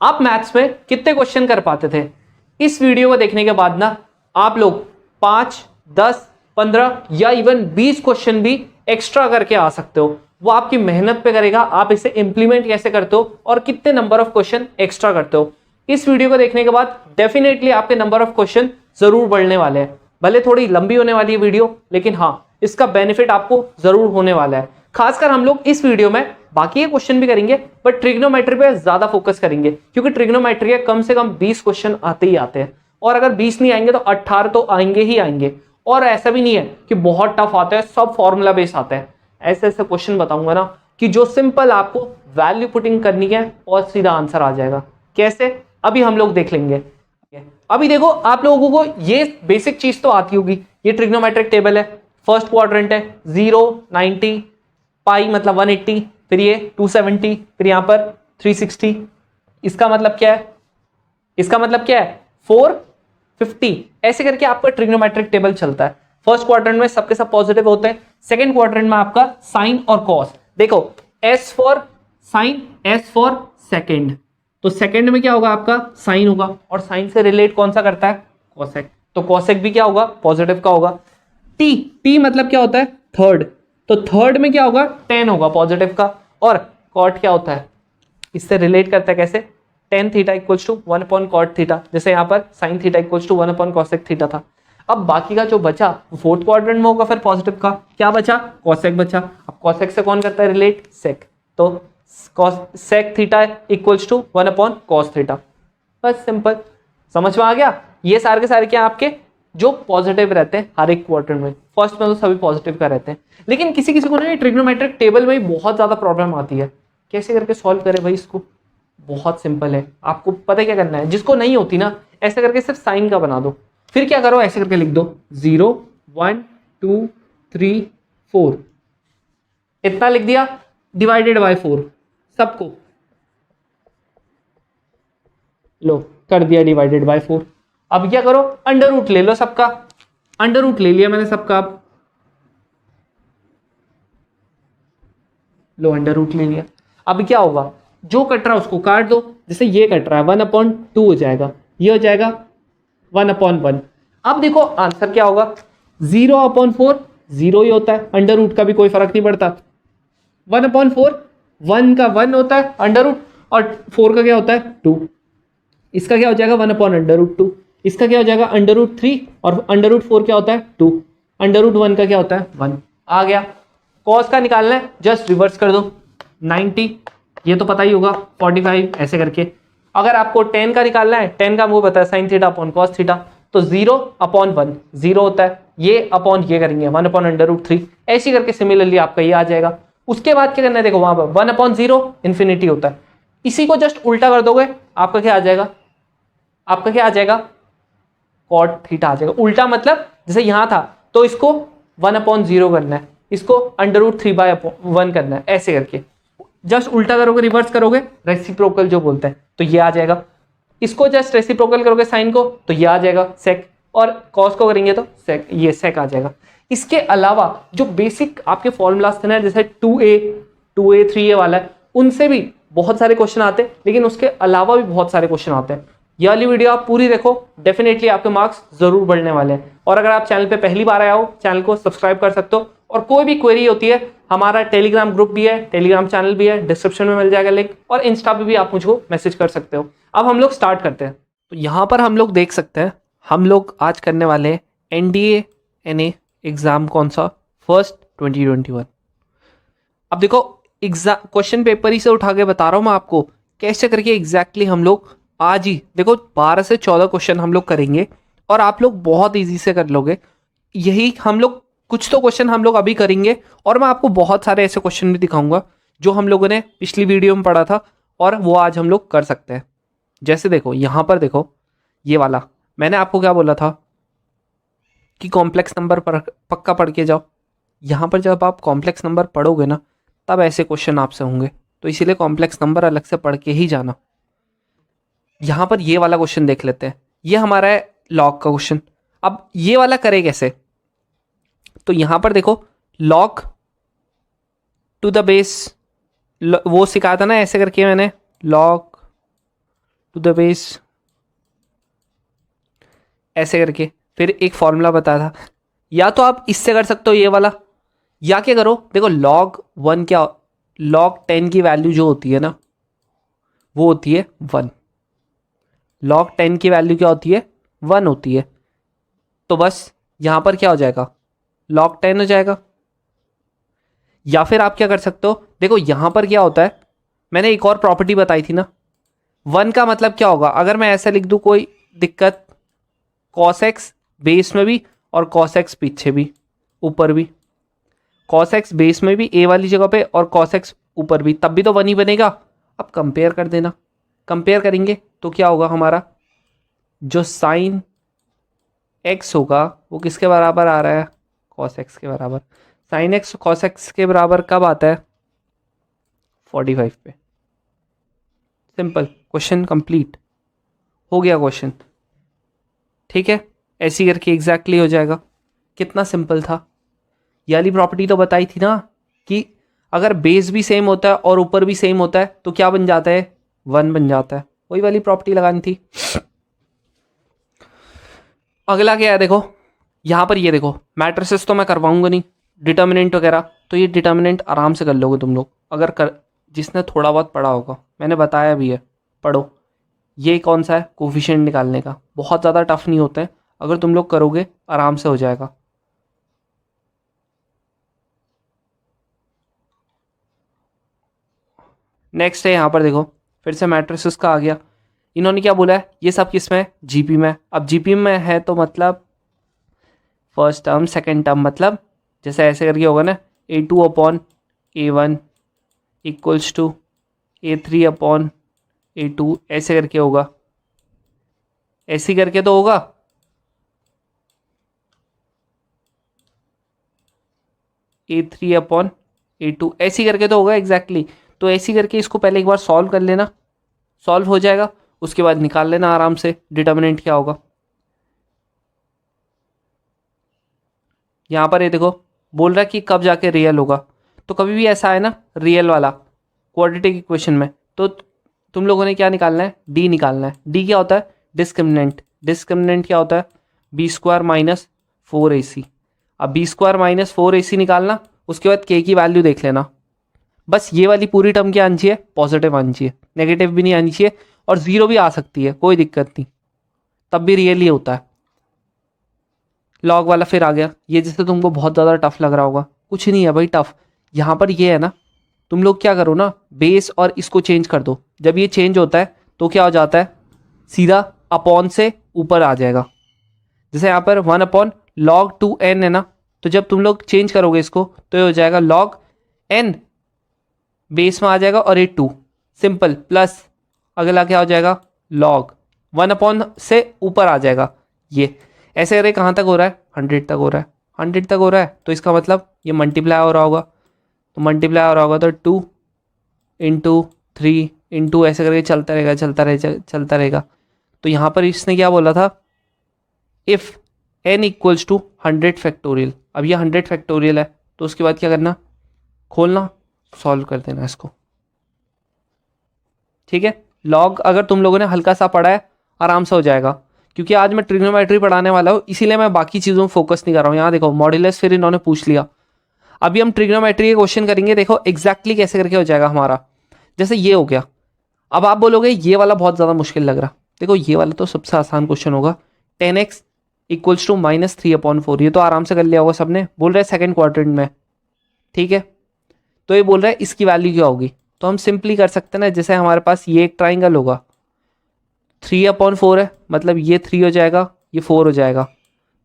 आप मैथ्स में कितने क्वेश्चन कर पाते थे? इस वीडियो को देखने के बाद ना आप लोग 5, 10, 15 या इवन 20 क्वेश्चन भी एक्स्ट्रा करके आ सकते हो। वो आपकी मेहनत पे करेगा, आप इसे इंप्लीमेंट कैसे करते हो और कितने नंबर ऑफ क्वेश्चन एक्स्ट्रा करते हो। इस वीडियो को देखने के बाद डेफिनेटली आपके नंबर ऑफ क्वेश्चन जरूर बढ़ने वाले हैं। भले थोड़ी लंबी होने वाली है वीडियो, लेकिन हाँ, इसका बेनिफिट आपको जरूर होने वाला है। खासकर हम लोग इस वीडियो में बाकी के क्वेश्चन भी करेंगे, बट ट्रिग्नोमेट्री पे ज्यादा फोकस करेंगे, क्योंकि ट्रिग्नोमेट्री के कम से कम 20 क्वेश्चन आते ही आते हैं, और अगर 20 नहीं आएंगे तो 18 तो आएंगे ही आएंगे। और ऐसा भी नहीं है कि बहुत टफ आते हैं, सब फॉर्मूला बेस्ड आते हैं। ऐसे ऐसे क्वेश्चन बताऊंगा ना कि जो सिंपल आपको वैल्यू पुटिंग करनी है और सीधा आंसर आ जाएगा। कैसे? अभी हम लोग देख लेंगे। अभी देखो, आप लोगों को ये बेसिक चीज तो आती होगी। ये ट्रिग्नोमेट्रिक टेबल है, फर्स्ट क्वाड्रेंट है, 0, 90, पाई मतलब 180, फिर ये 270, फिर यहां पर 360। इसका मतलब क्या है? इसका मतलब क्या है? 450। ऐसे करके आपका ट्रिग्नोमेट्रिक टेबल चलता है। फर्स्ट क्वाड्रेंट में सबके सब पॉजिटिव होते हैं, सेकंड क्वाड्रेंट में आपका साइन और कॉस। देखो, S for sine, S for second, तो सेकंड में क्या होगा? आपका साइन होगा, और साइन से रिलेट कौन सा करता है? कॉसेक, तो कॉसेक भी क्या होगा? पॉजिटिव का होगा। टी, टी मतलब क्या होता है? थर्ड, तो थर्ड में क्या होगा? 10 होगा पॉजिटिव का। और कॉट क्या होता है? इससे रिलेट करता है कैसे? tan theta equals to 1 upon cot theta, जैसे यहाँ पर sine theta equals to 1 upon cosec theta था। अब बाकी का जो बचा फोर्थ क्वाड्रेंट में होगा, फिर पॉजिटिव का क्या बचा? कॉसेक बचा। अब कॉसेक से कौन करता है रिलेट? सेक, तो cos sec theta equals to 1 upon cos theta. बस सिंपल, समझ में आ गया? ये सारे के सारे क्या आपके जो पॉजिटिव रहते हैं हर एक क्वाड्रेंट में। फर्स्ट में तो सभी पॉजिटिव का रहते हैं, लेकिन किसी किसी को ना ट्रिग्नोमेट्रिक टेबल में बहुत ज्यादा प्रॉब्लम आती है। कैसे करके सॉल्व करें भाई इसको? बहुत सिंपल है, आपको पता है क्या करना है। जिसको नहीं होती ना, ऐसे करके सिर्फ साइन का बना दो, फिर क्या करो, ऐसे करके लिख दो 0, 1, 2, 3, 4, इतना लिख दिया, डिवाइडेड बाय 4 सबको, लो कर दिया डिवाइडेड बाय 4। अब क्या करो, अंडर रूट ले लो सबका। अंडर रूट ले लिया मैंने सबका, अब लो अंडर रूट ले लिया। अब क्या होगा? जो कट रहा है उसको काट दो, जैसे ये कट रहा है 1/2 हो जाएगा, ये हो जाएगा 1/1। अब देखो आंसर क्या होगा? 0/4, 0 ही होता है, अंडर रूट का भी कोई फर्क नहीं पड़ता। 1/4, 1 का 1 होता है अंडर रूट, और 4 का क्या होता है? 2। इसका क्या हो जाएगा? 1/√2। इसका क्या हो जाएगा? √3, और √4 क्या होता है? 2। √1 का क्या होता है? 1। आ गया। कॉस का निकालना है, जस्ट रिवर्स कर दो, 90, ये तो पता ही होगा, 45, ऐसे करके। अगर आपको 10 का निकालना है, 10 का वो पता है, sign theta upon cos theta, तो 0/1 0 होता है, ये अपॉन ये करेंगे 1/√3, ऐसे करके सिमिलरली आपका ये आ जाएगा। उसके बाद क्या करना है? देखो वहां पर 1/0 इन्फिनिटी होता है, इसी को जस्ट उल्टा कर दोगे, आपका क्या आ जाएगा? आपका क्या आ जाएगा? कॉट थीटा आ जाएगा। उल्टा मतलब जैसे यहां था, तो इसको 1/0 करना है, इसको √3/1 करना है, ऐसे करके जस्ट उल्टा करोगे, रिवर्स करोगे, रेसिप्रोकल जो बोलते हैं, तो ये आ जाएगा। इसको जस्ट रेसिप्रोकल करोगे साइन को, तो ये आ जाएगा सेक, और कॉस को करेंगे तो सेक, ये सेक आ जाएगा। इसके अलावा जो बेसिक आपके फॉर्मूलाज थे ना, जैसे 2a, 2a 3a वाला है, उनसे भी बहुत सारे क्वेश्चन आते हैं, लेकिन उसके अलावा भी बहुत सारे क्वेश्चन आते हैं। ये वाली वीडियो आप पूरी देखो, डेफिनेटली आपके मार्क्स जरूर बढ़ने वाले हैं। और अगर आप चैनल पे पहली बार आए हो, चैनल को सब्सक्राइब कर सकते हो, और कोई भी क्वेरी होती है, हमारा टेलीग्राम ग्रुप भी है, टेलीग्राम चैनल भी है, डिस्क्रिप्शन में मिल जाएगा लिंक, और इंस्टा पे भी आप मुझको मैसेज कर सकते हो। अब हम लोग स्टार्ट करते हैं। तो यहाँ पर हम लोग देख सकते हैं, हम लोग आज करने वाले हैं NDA NA एग्जाम, कौन सा? फर्स्ट 2021। अब देखो, एग्जाम क्वेश्चन पेपर ही से उठा के बता रहा हूँ मैं आपको, कैसे करके एग्जैक्टली हम लोग आज ही देखो 12 से 14 क्वेश्चन हम लोग करेंगे, और आप लोग बहुत इजी से कर लोगे। यही हम लोग कुछ तो क्वेश्चन हम लोग अभी करेंगे, और मैं आपको बहुत सारे ऐसे क्वेश्चन भी दिखाऊंगा जो हम लोगों ने पिछली वीडियो में पढ़ा था, और वो आज हम लोग कर सकते हैं। जैसे देखो यहाँ पर देखो, ये वाला मैंने आपको क्या बोला था कि कॉम्प्लेक्स नंबर पक्का पढ़ के जाओ। यहाँ पर जब आप कॉम्प्लेक्स नंबर पढ़ोगे ना, तब ऐसे क्वेश्चन आपसे होंगे, तो इसीलिए कॉम्प्लेक्स नंबर अलग से पढ़ के ही जाना। यहाँ पर ये वाला क्वेश्चन देख लेते हैं, ये हमारा है लॉग का क्वेश्चन। अब ये वाला करे कैसे? तो यहाँ पर देखो, log टू द बेस, वो सिखाया था ना ऐसे करके मैंने, log टू द बेस ऐसे करके। फिर एक फॉर्मूला बताया था, या तो आप इससे कर सकते हो ये वाला, या क्या करो, देखो लॉग 1 क्या, लॉग 10 की वैल्यू जो होती है ना वो होती है 1। लॉग 10 की वैल्यू क्या होती है, 1 होती है। तो बस यहां पर क्या हो जाएगा, लॉग 10 हो जाएगा। या फिर आप क्या कर सकते हो, देखो यहां पर क्या होता है, मैंने एक और प्रॉपर्टी बताई थी ना, 1 का मतलब क्या होगा, अगर मैं ऐसा लिख दूं कोई दिक्कत, cos x बेस में भी और cos x पीछे भी ऊपर भी, cos x बेस में भी a वाली जगह पे और cos x ऊपर भी, तब भी तो 1 ही बनेगा। अब कंपेयर कर देना, कंपेयर करेंगे तो क्या होगा, हमारा जो साइन x होगा वो किसके बराबर आ रहा है, cos x के बराबर। साइन x cos x के बराबर कब आता है, 45 पे। सिंपल, क्वेश्चन कंप्लीट हो गया क्वेश्चन। ठीक है, ऐसी करके एग्जैक्टली हो जाएगा। कितना सिंपल था। ये वाली प्रॉपर्टी तो बताई थी ना कि अगर बेस भी सेम होता है और ऊपर भी सेम होता है तो क्या बन जाता है, 1 बन जाता है। वही वाली प्रॉपर्टी लगानी थी। अगला क्या है, देखो यहां पर ये देखो, मैट्रिसेस तो मैं करवाऊंगा नहीं, डिटर्मिनेंट वगैरह तो ये डिटर्मिनेंट आराम से कर लोगे तुम लोग, अगर कर जिसने थोड़ा बहुत पढ़ा होगा, मैंने बताया भी है, पढ़ो। ये कौन सा है, कोफिशिएंट निकालने का, बहुत ज़्यादा टफ नहीं होता है, अगर तुम लोग करोगे आराम से हो जाएगा। नेक्स्ट है यहाँ पर देखो, फिर से मैट्रिसेस का आ गया। इन्होंने क्या बोला है, ये सब किस में है, जीपी में। अब जीपी में है तो मतलब फर्स्ट टर्म सेकंड टर्म, मतलब जैसे ऐसे करके होगा ना, A2 upon A1 equals to A3 upon A2, ऐसे करके होगा, ऐसे करके तो होगा। A3 अपॉन A2 ऐसी करके तो होगा एग्जैक्टली। तो ऐसी करके इसको पहले एक बार सॉल्व कर लेना, सॉल्व हो जाएगा, उसके बाद निकाल लेना आराम से डिटर्मिनेंट क्या होगा। यहाँ पर ये देखो बोल रहा है कि कब जाके रियल होगा, तो कभी भी ऐसा है ना रियल वाला क्वाड्रेटिक इक्वेशन में, तो तुम लोगों ने क्या निकालना है, डी निकालना है। डी क्या होता है, डिस्क्रिमिनेंट। डिस्क्रिमिनेंट क्या होता है, बी स्क्वायर माइनस 4ac। अब बी स्क्वायर माइनस 4ac निकालना, उसके बाद के की वैल्यू देख लेना। बस ये वाली पूरी टर्म क्या आनी चाहिए, पॉजिटिव आनी चाहिए, नेगेटिव भी नहीं आनी चाहिए, और जीरो भी आ सकती है, कोई दिक्कत नहीं, तब भी रियल ही होता है। लॉग वाला फिर आ गया, ये जैसे तुमको बहुत ज़्यादा टफ लग रहा होगा, कुछ नहीं है भाई टफ। यहाँ पर ये है ना, तुम लोग क्या करो ना, बेस और इसको चेंज कर दो। जब ये चेंज होता है तो क्या हो जाता है, सीधा अपॉन से ऊपर आ जाएगा। जैसे यहाँ पर 1 अपॉन लॉग 2n है ना, तो जब तुम लोग चेंज करोगे इसको तो ये हो जाएगा लॉग n, बेस में आ जाएगा और ये 2, सिंपल। प्लस अगला क्या हो जाएगा, लॉग 1 अपॉन से ऊपर आ जाएगा। ये ऐसे करके कहाँ तक हो रहा है, 100 तक हो रहा है। 100 तक हो रहा है तो इसका मतलब ये मल्टीप्लाई हो रहा होगा, तो मल्टीप्लाई हो रहा होगा तो 2 इंटू 3 इंटू ऐसे करके चलता रहेगा, चलता रहेगा, चलता रहेगा। तो यहाँ पर इसने क्या बोला था, if n equals to 100 factorial. अब ये 100 फैक्टोरियल है तो उसके बाद क्या करना, खोलना, सॉल्व कर देना इसको। ठीक है, लॉग अगर तुम लोगों ने हल्का सा पढ़ा है आराम से हो जाएगा, क्योंकि आज मैं ट्रिग्नोमेट्री पढ़ाने वाला हूँ, इसीलिए मैं बाकी चीज़ों में फोकस नहीं कर रहा हूँ। यहाँ देखो मॉड्यूलस फिर इन्होंने पूछ लिया, अभी हम ट्रिग्नोमेट्री के क्वेश्चन करेंगे। देखो एग्जैक्टली कैसे करके हो जाएगा हमारा, जैसे ये हो गया। अब आप बोलोगे ये वाला बहुत ज़्यादा मुश्किल लग रहा, देखो ये वाला तो सबसे आसान क्वेश्चन होगा। 10x इक्वल्स टू माइनस 3/4, ये तो आराम से कर लिया होगा सबने। बोल रहे सेकंड क्वाड्रेंट में, ठीक है, तो ये बोल रहा है इसकी वैल्यू क्या होगी। तो हम सिंपली कर सकते हैं ना, जैसे हमारे पास ये एक ट्राइंगल होगा, 3/4 है, मतलब ये 3 हो जाएगा, ये 4 हो जाएगा।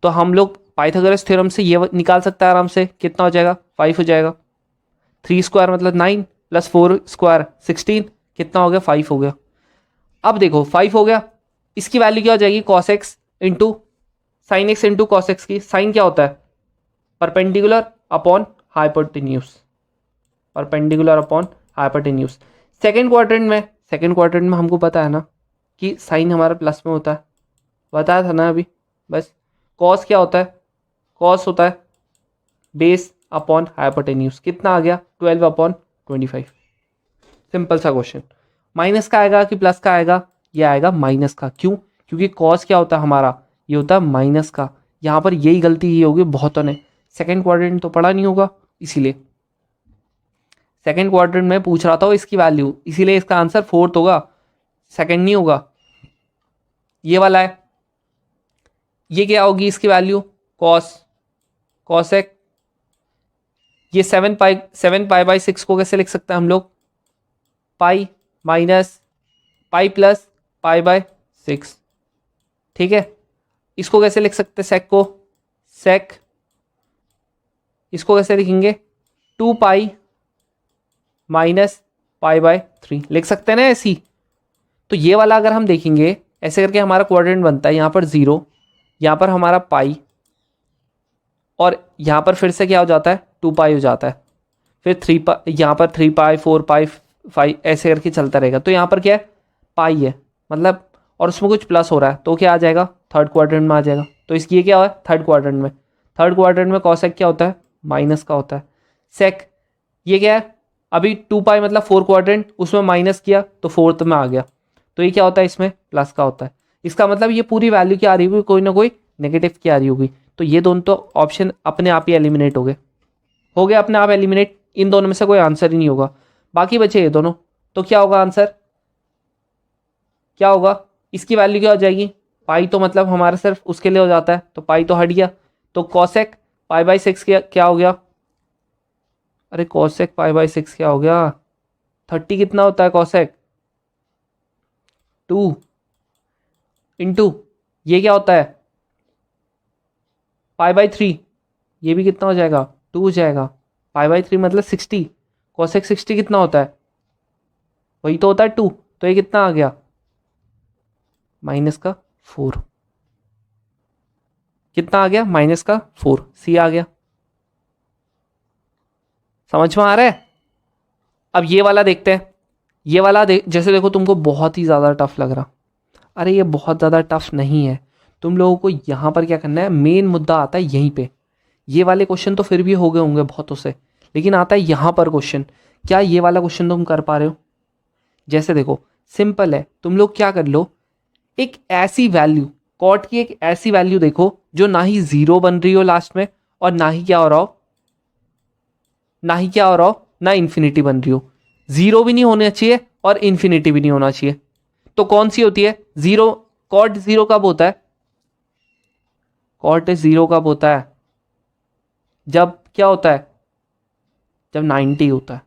तो हम लोग पाइथागोरस थ्योरम से ये निकाल सकते हैं आराम से, कितना हो जाएगा, 5 हो जाएगा। 3 स्क्वायर मतलब 9 प्लस 4 स्क्वायर 16, कितना हो गया, 5 हो गया। अब देखो 5 हो गया, इसकी वैल्यू क्या हो जाएगी, cos x into sine x into cos x की। साइन क्या होता है, perpendicular upon hypotenuse, perpendicular upon hypotenuse. Second quadrant में हमको पता है ना कि साइन हमारा प्लस में होता है, बताया था ना अभी। बस कॉस क्या होता है, कॉस होता है बेस अपॉन हाइपोटेन्यूज। कितना आ गया, 12/25। सिंपल सा क्वेश्चन। माइनस का आएगा कि प्लस का आएगा, ये आएगा माइनस का। क्यों? क्योंकि कॉस क्या होता है हमारा, ये होता है माइनस का। यहाँ पर यही गलती ही होगी बहुतों ने, सेकेंड क्वाड्रेंट तो पढ़ा नहीं होगा, इसीलिए सेकेंड क्वाड्रेंट में पूछ रहा था वो इसकी वैल्यू, इसीलिए इसका आंसर फोर्थ होगा, सेकेंड नहीं होगा। ये वाला है, ये क्या होगी इसकी वैल्यू, कॉस कॉसेक। ये 7 पाई/6 को कैसे लिख सकते हैं हम लोग, पाई माइनस पाई प्लस पाई/6। ठीक है, इसको कैसे लिख सकते हैं सेक को, सेक इसको कैसे लिखेंगे, 2 पाई माइनस पाई/3 लिख सकते हैं ना ऐसी। तो ये वाला अगर हम देखेंगे ऐसे करके हमारा क्वाड्रेंट बनता है, यहाँ पर 0, यहाँ पर हमारा पाई, और यहाँ पर फिर से क्या हो जाता है, 2 पाई हो जाता है, फिर 3 पाई, यहाँ पर 3 पाई 4 पाई 5 ऐसे करके चलता रहेगा। तो यहाँ पर क्या है, पाई है मतलब, और उसमें कुछ प्लस हो रहा है तो क्या आ जाएगा, थर्ड क्वाड्रेंट में आ जाएगा। तो इसकी ये क्या है, थर्ड क्वाड्रेंट में, थर्ड क्वाड्रेंट में कॉसेक क्या होता है, माइनस का होता है। सेक ये क्या है, अभी 2 पाई मतलब 4 क्वाड्रेंट, उसमें माइनस किया तो फोर्थ में आ गया, तो ये क्या होता है, इसमें प्लस का होता है। इसका मतलब ये पूरी वैल्यू क्या आ रही होगी, कोई ना कोई नेगेटिव की आ रही होगी। तो ये दोनों तो ऑप्शन अपने आप ही एलिमिनेट हो गए अपने आप एलिमिनेट, इन दोनों में से कोई आंसर ही नहीं होगा, बाकी बचे ये दोनों। तो क्या होगा आंसर, क्या होगा, इसकी वैल्यू क्या हो जाएगी, पाई तो मतलब हमारा सिर्फ उसके लिए हो जाता है, तो पाई तो हट गया, तो कॉसेक पाई/6 क्या हो गया, अरे कॉसेक पाई/6 क्या हो गया, 30 कितना होता है कॉसेक, 2 इंटू ये क्या होता है पाई/3, ये भी कितना हो जाएगा, 2 हो जाएगा, पाई/3 मतलब 60, कॉसेक 60 कितना होता है, वही तो होता है 2, तो ये कितना आ गया, -4, कितना आ गया, -4, सी आ गया। समझ में आ रहा है? अब ये वाला देखते हैं, ये वाला जैसे देखो तुमको बहुत ही ज़्यादा टफ लग रहा, अरे ये बहुत ज़्यादा टफ नहीं है, तुम लोगों को यहाँ पर क्या करना है, मेन मुद्दा आता है यहीं पे। ये वाले क्वेश्चन तो फिर भी हो गए होंगे बहुतों से, लेकिन आता है यहाँ पर क्वेश्चन, क्या ये वाला क्वेश्चन तुम कर पा रहे हो? जैसे देखो सिंपल है, तुम लोग क्या कर लो, एक ऐसी वैल्यू, कॉट की एक ऐसी वैल्यू देखो जो ना ही 0 बन रही हो लास्ट में, और ना ही क्या हो रहा हो, ना इन्फिनिटी बन रही हो, 0 भी नहीं होना चाहिए और इन्फिनिटी भी नहीं होना चाहिए। तो कौन सी होती है, 0, कॉट 0 कब होता है, कॉट 0 कब होता है, जब क्या होता है, जब 90 होता है,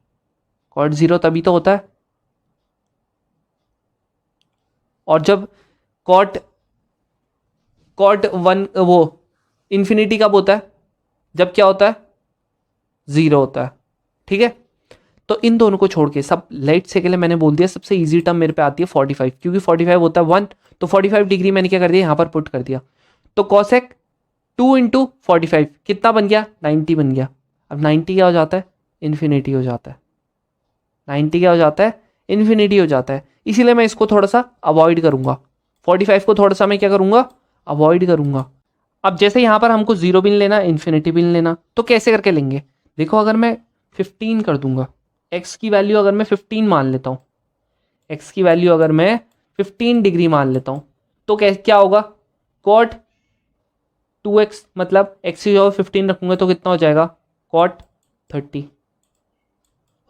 कॉट 0 तभी तो होता है। और जब कॉट कॉट 1 वो इन्फिनिटी कब होता है, जब क्या होता है, 0 होता है। ठीक है, तो इन दोनों को छोड़ के सब लेट से के लिए मैंने बोल दिया सबसे इजी टर्म मेरे पे आती है 45, क्योंकि 45 होता है 1, तो 45 डिग्री मैंने क्या कर दिया, यहाँ पर पुट कर दिया। तो कॉसेक 2 इंटू 45 कितना बन गया, 90 बन गया। अब 90 क्या हो जाता है, इन्फिनिटी हो जाता है, 90 क्या हो जाता है, इन्फिनिटी हो जाता है। इसीलिए मैं इसको थोड़ा सा अवॉइड करूंगा, 45 को थोड़ा सा मैं क्या करूंगा, अवॉइड करूंगा। अब जैसे यहाँ पर हमको 0 भी नहीं लेना, इन्फिनिटी भी नहीं लेना, तो कैसे करके लेंगे, देखो अगर मैं 15 कर दूंगा, एक्स की वैल्यू अगर मैं 15 मान लेता हूँ, एक्स की वैल्यू अगर मैं 15 डिग्री मान लेता हूँ, तो क्या होगा, कॉट 2x मतलब एक्स की जगह 15 रखूंगा तो कितना हो जाएगा, कॉट 30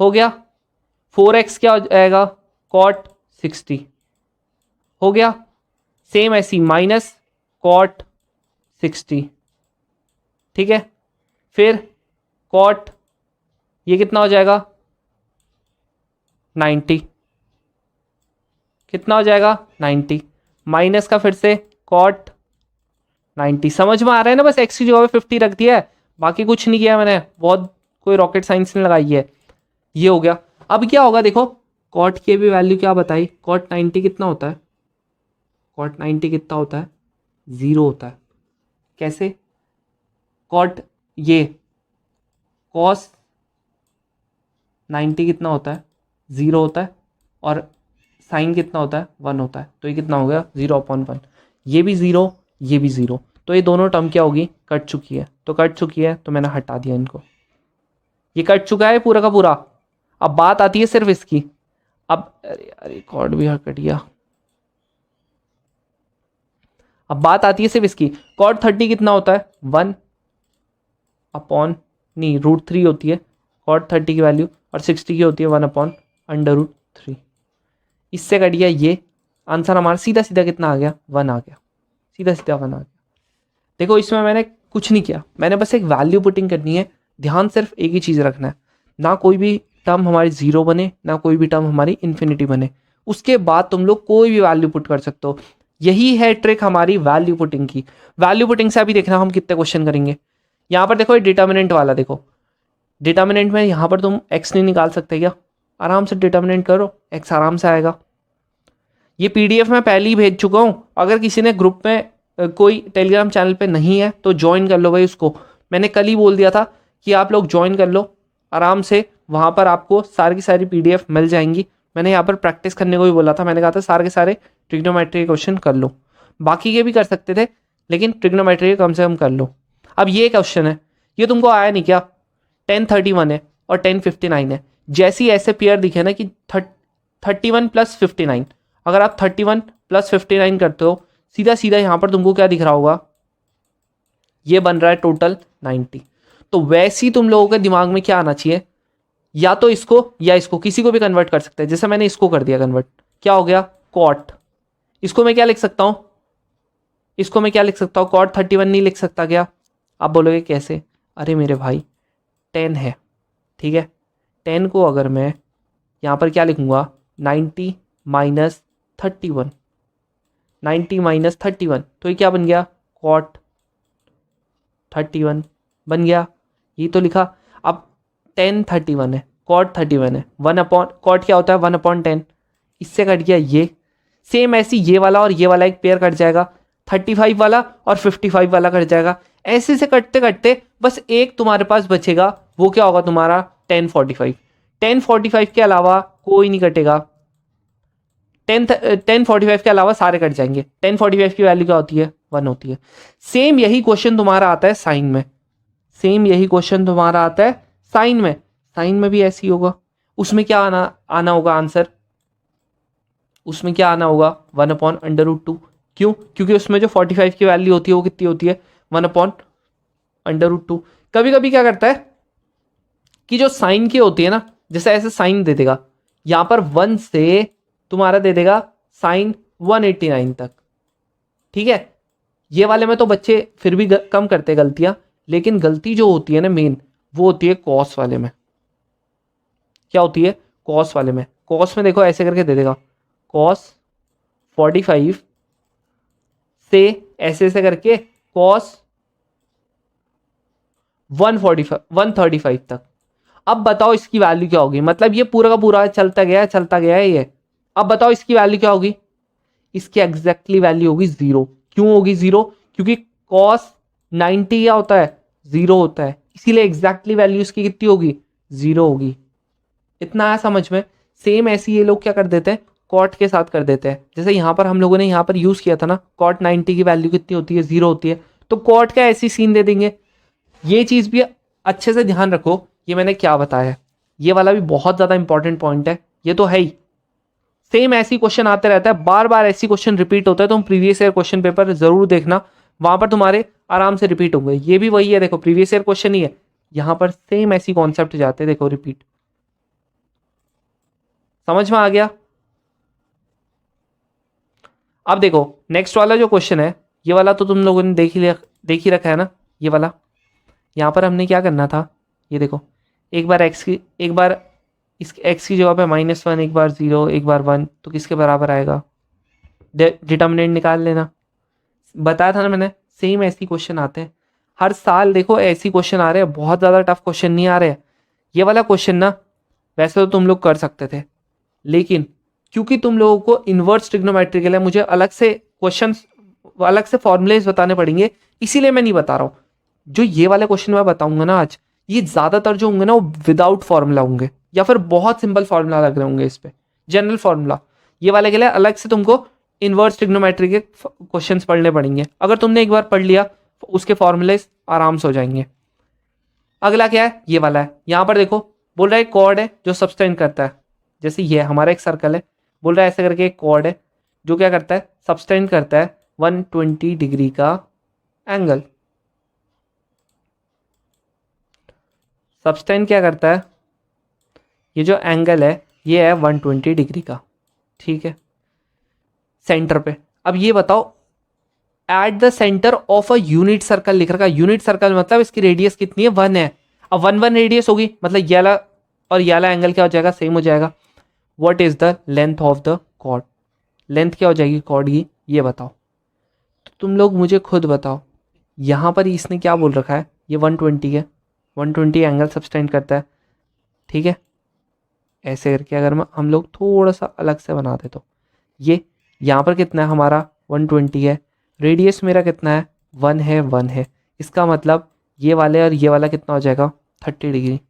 हो गया। 4x क्या हो जाएगा, कॉट 60 हो गया। सेम ऐसी माइनस कॉट 60, ठीक है। फिर कॉट ये कितना हो जाएगा, 90, कितना हो जाएगा 90, माइनस का फिर से कॉट 90। समझ में आ रहा है ना, बस एक्स की जगह पे 50 रख दिया है, बाकी कुछ नहीं किया मैंने, बहुत कोई रॉकेट साइंस नहीं लगाई है। ये हो गया। अब क्या होगा देखो, कॉट की भी वैल्यू क्या बताई, कॉट 90 कितना होता है, कॉट 90 कितना होता है, 0 होता है। कैसे, कॉट ये कॉस 90 कितना होता है, 0 होता है, और साइन कितना होता है, 1 होता है। तो ये कितना हो गया, 0/1, ये भी 0, ये भी 0, तो ये दोनों टर्म क्या होगी, कट चुकी है। तो कट चुकी है तो मैंने हटा दिया इनको, ये कट चुका है पूरा का पूरा। अब बात आती है सिर्फ इसकी, अब अरे अरे कॉर्ड भी कट गया, अब बात आती है सिर्फ इसकी, कॉट 30 कितना होता है 1 अपॉन नहीं √3 होती है कॉट 30 की वैल्यू, और 60 की होती है 1 अपॉन √3। इससे कट गया ये, आंसर हमारा सीधा सीधा कितना आ गया 1 आ गया, सीधा सीधा 1 आ गया। देखो इसमें मैंने कुछ नहीं किया, मैंने बस एक वैल्यू पुटिंग करनी है। ध्यान सिर्फ एक ही चीज़ रखना है, ना कोई भी टर्म हमारी 0 बने, ना कोई भी टर्म हमारी इन्फिनिटी बने। उसके बाद तुम लोग कोई भी वैल्यू पुट कर सकते हो। यही है ट्रिक हमारी वैल्यू पुटिंग की। वैल्यू पुटिंग से अभी देखना हम कितने क्वेश्चन करेंगे। यहाँ पर देखो ये डिटर्मिनेंट वाला देखो, डिटर्मिनेंट में यहाँ पर तुम एक्स नहीं निकाल सकते क्या? आराम से डिटर्मिनेंट करो, एक्स आराम से आएगा। ये पीडीएफ मैं पहले ही भेज चुका हूँ, अगर किसी ने ग्रुप में कोई टेलीग्राम चैनल पे नहीं है तो ज्वाइन कर लो भाई उसको। मैंने कल ही बोल दिया था कि आप लोग ज्वाइन कर लो आराम से, वहाँ पर आपको सारी की सारी पीडीएफ मिल जाएंगी। मैंने यहाँ पर प्रैक्टिस करने को भी बोला था, मैंने कहा था सारे के सारे ट्रिग्नोमेट्री के क्वेश्चन कर लो, बाकी के भी कर सकते थे लेकिन ट्रिग्नोमेट्री के कम से कम कर लो। अब ये क्वेश्चन है, ये तुमको आया नहीं क्या? 1031 है और 1059 है, जैसी ऐसे पेयर दिखे ना कि 31 + 59, अगर आप 31 + 59 करते हो सीधा सीधा यहाँ पर तुमको क्या दिख रहा होगा, ये बन रहा है टोटल 90। तो वैसे ही तुम लोगों के दिमाग में क्या आना चाहिए, या तो इसको या इसको, किसी को भी कन्वर्ट कर सकते हैं। जैसे मैंने इसको कर दिया कन्वर्ट, क्या हो गया कॉट। इसको मैं क्या लिख सकता हूँ, इसको मैं क्या लिख सकता हूँ, कॉट 31 नहीं लिख सकता क्या? आप बोलोगे कैसे? अरे मेरे भाई 10 है, ठीक है, 10 को अगर मैं यहाँ पर क्या लिखूँगा 90 - 31, 90 - 31, तो ये क्या बन गया कॉट 31 बन गया, ये तो लिखा। अब 1031 है, कॉट 31 है, 1 अपॉन कॉट क्या होता है 1/10, इससे कट गया ये। सेम ऐसी ये वाला और ये वाला एक पेयर कट जाएगा, 35 वाला और 55 वाला कट जाएगा। ऐसे से कटते कटते बस एक तुम्हारे पास बचेगा, वो क्या होगा तुम्हारा 1045। 1045 के अलावा कोई नहीं कटेगा, 1045 के अलावा सारे कट जाएंगे। 1045 की वैल्यू क्या होती है 1 होती है। सेम यही क्वेश्चन तुम्हारा आता है साइन में, सेम यही क्वेश्चन तुम्हारा आता है साइन में, साइन में भी ऐसी होगा। उसमें क्या आना होगा आंसर, उसमें क्या आना होगा 1/√2। क्यों? क्योंकि उसमें जो 45 की वैल्यू होती है वो कितनी होती है 1/√2। कभी कभी क्या करता है कि जो साइन की होती है ना, जैसे ऐसे साइन दे देगा, यहां पर 1 से तुम्हारा दे देगा साइन 189 तक, ठीक है। ये वाले में तो बच्चे फिर भी कम करते गलतियां, लेकिन गलती जो होती है ना मेन, वो होती है कॉस वाले में। क्या होती है कॉस वाले में? कॉस में देखो ऐसे करके दे देगा, कॉस 45 से ऐसे ऐसे करके कॉस 135 तक। अब बताओ इसकी वैल्यू क्या होगी, मतलब ये पूरा का पूरा चलता गया है ये। अब बताओ इसकी वैल्यू क्या होगी, इसकी एग्जैक्टली वैल्यू होगी 0। क्यों होगी 0? क्योंकि कॉस 90 क्या होता है 0 होता है, इसीलिए एग्जैक्टली वैल्यू इसकी कितनी होगी 0 होगी। इतना आया समझ में? सेम ऐसी ये लोग क्या कर देते हैं कॉट के साथ कर देते हैं। जैसे यहाँ पर हम लोगों ने यहाँ पर यूज किया था ना, कॉट 90 की वैल्यू कितनी होती है 0 होती है, तो कॉट का ऐसी सीन दे देंगे। ये चीज भी अच्छे से ध्यान रखो, ये मैंने क्या बताया, ये वाला भी बहुत ज्यादा इंपॉर्टेंट पॉइंट है, ये तो है ही। सेम ऐसी क्वेश्चन आते रहता है, बार बार ऐसी क्वेश्चन रिपीट होता है, तुम प्रीवियस ईयर क्वेश्चन पेपर जरूर देखना, वहां पर तुम्हारे आराम से रिपीट होंगे। ये भी वही है, देखो प्रीवियस ईयर क्वेश्चन ही है, यहां पर सेम ऐसी कॉन्सेप्ट जाते हैं, देखो रिपीट। समझ में आ गया? अब देखो नेक्स्ट वाला जो क्वेश्चन है, ये वाला तो तुम लोगों ने देख ही रखा है ना, ये वाला। यहां पर हमने क्या करना था, ये देखो एक बार x की, एक बार इस x की जगह पे -1, एक बार 0, एक बार 1, तो किसके बराबर आएगा? डिटर्मिनेंट निकाल लेना। बताया था ना मैंने, सेम ऐसी क्वेश्चन आते हैं हर साल। देखो ऐसी क्वेश्चन आ रहे हैं, बहुत ज़्यादा टफ क्वेश्चन नहीं आ रहे हैं। ये वाला क्वेश्चन ना वैसे तो तुम लोग कर सकते थे, लेकिन क्योंकि तुम लोगों को इन्वर्स ट्रिग्नोमेट्री के लिए मुझे अलग से क्वेश्चन, अलग से फॉर्मूलेज बताने पड़ेंगे, इसीलिए मैं नहीं बता रहा हूँ। जो ये वाले क्वेश्चन मैं बताऊंगा ना आज, ये ज़्यादातर जो होंगे ना वो विदाउट फॉर्मूला होंगे, या फिर बहुत सिंपल फॉर्मूला लग रहे होंगे इस पे, जनरल फॉर्मूला। ये वाले के लिए अलग से तुमको इन्वर्स ट्रिग्नोमेट्री के क्वेश्चंस पढ़ने पड़ेंगे। अगर तुमने एक बार पढ़ लिया उसके फॉर्मूले आराम से हो जाएंगे। अगला क्या है, ये वाला है। यहाँ पर देखो बोल रहा है कॉर्ड है जो सब्सटेंड करता है, जैसे ये हमारा एक सर्कल है, बोल रहा है ऐसे करके एक कॉर्ड है जो क्या करता है सब्सटेंड करता है 120 डिग्री का एंगल। सबटेंड क्या करता है, ये जो एंगल है ये है 120 डिग्री का, ठीक है, सेंटर पे। अब ये बताओ at the centre of a unit circle लिख रखा है, यूनिट सर्कल मतलब इसकी रेडियस कितनी है, 1 है। अब 1 रेडियस होगी मतलब ये वाला और ये वाला एंगल क्या हो जाएगा, सेम हो जाएगा। What is the length of the chord, length क्या हो जाएगी कॉर्ड की, ये बताओ। तो तुम लोग मुझे खुद बताओ, यहाँ पर इसने क्या बोल रखा है, ये 120 है, 120 एंगल सबटेंड करता है, ठीक है। ऐसे करके अगर हम लोग थोड़ा सा अलग से बना दे तो ये यहाँ पर कितना है हमारा 120 है, रेडियस मेरा कितना है 1 है, 1 है। इसका मतलब ये वाले और ये वाला कितना हो जाएगा 30 डिग्री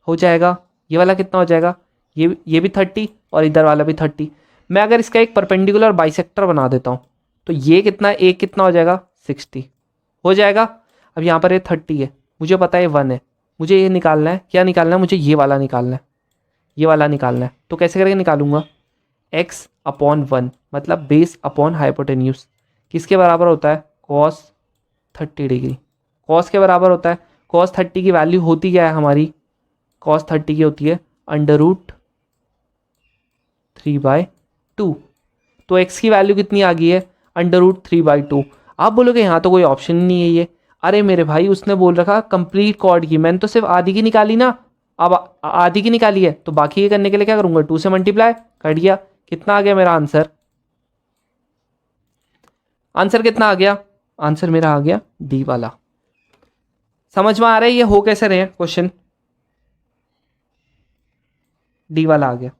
हो जाएगा। ये वाला कितना हो जाएगा, ये भी 30 और इधर वाला भी 30। मैं अगर इसका एक परपेंडिकुलर बाइसेक्टर बना देता हूँ तो ये कितना, एक कितना हो जाएगा 60 हो जाएगा। अब यहाँ पर ये 30 है, मुझे पता है 1 है, मुझे ये निकालना है, क्या निकालना है मुझे, ये वाला निकालना है, ये वाला निकालना है। तो कैसे करके निकालूंगा, x/1 मतलब बेस अपॉन हाइपोटेन्यूज किसके बराबर होता है, cos 30 डिग्री। cos के बराबर होता है, cos 30 की वैल्यू होती क्या है हमारी, cos 30 की होती है √3/2। तो x की वैल्यू कितनी आ गई है, √3/2। आप बोलोगे यहाँ तो कोई ऑप्शन ही नहीं है ये। अरे मेरे भाई उसने बोल रखा कंप्लीट कॉर्ड की, मैंने तो सिर्फ आधी की निकाली ना। अब आधी की निकाली है तो बाकी ये करने के लिए क्या करूंगा, 2 से मल्टीप्लाई कर दिया। कितना आ गया मेरा आंसर, आंसर कितना आ गया, आंसर मेरा आ गया डी वाला। समझ में आ रहा है ये हो कैसे रहे हैं क्वेश्चन, डी वाला आ गया।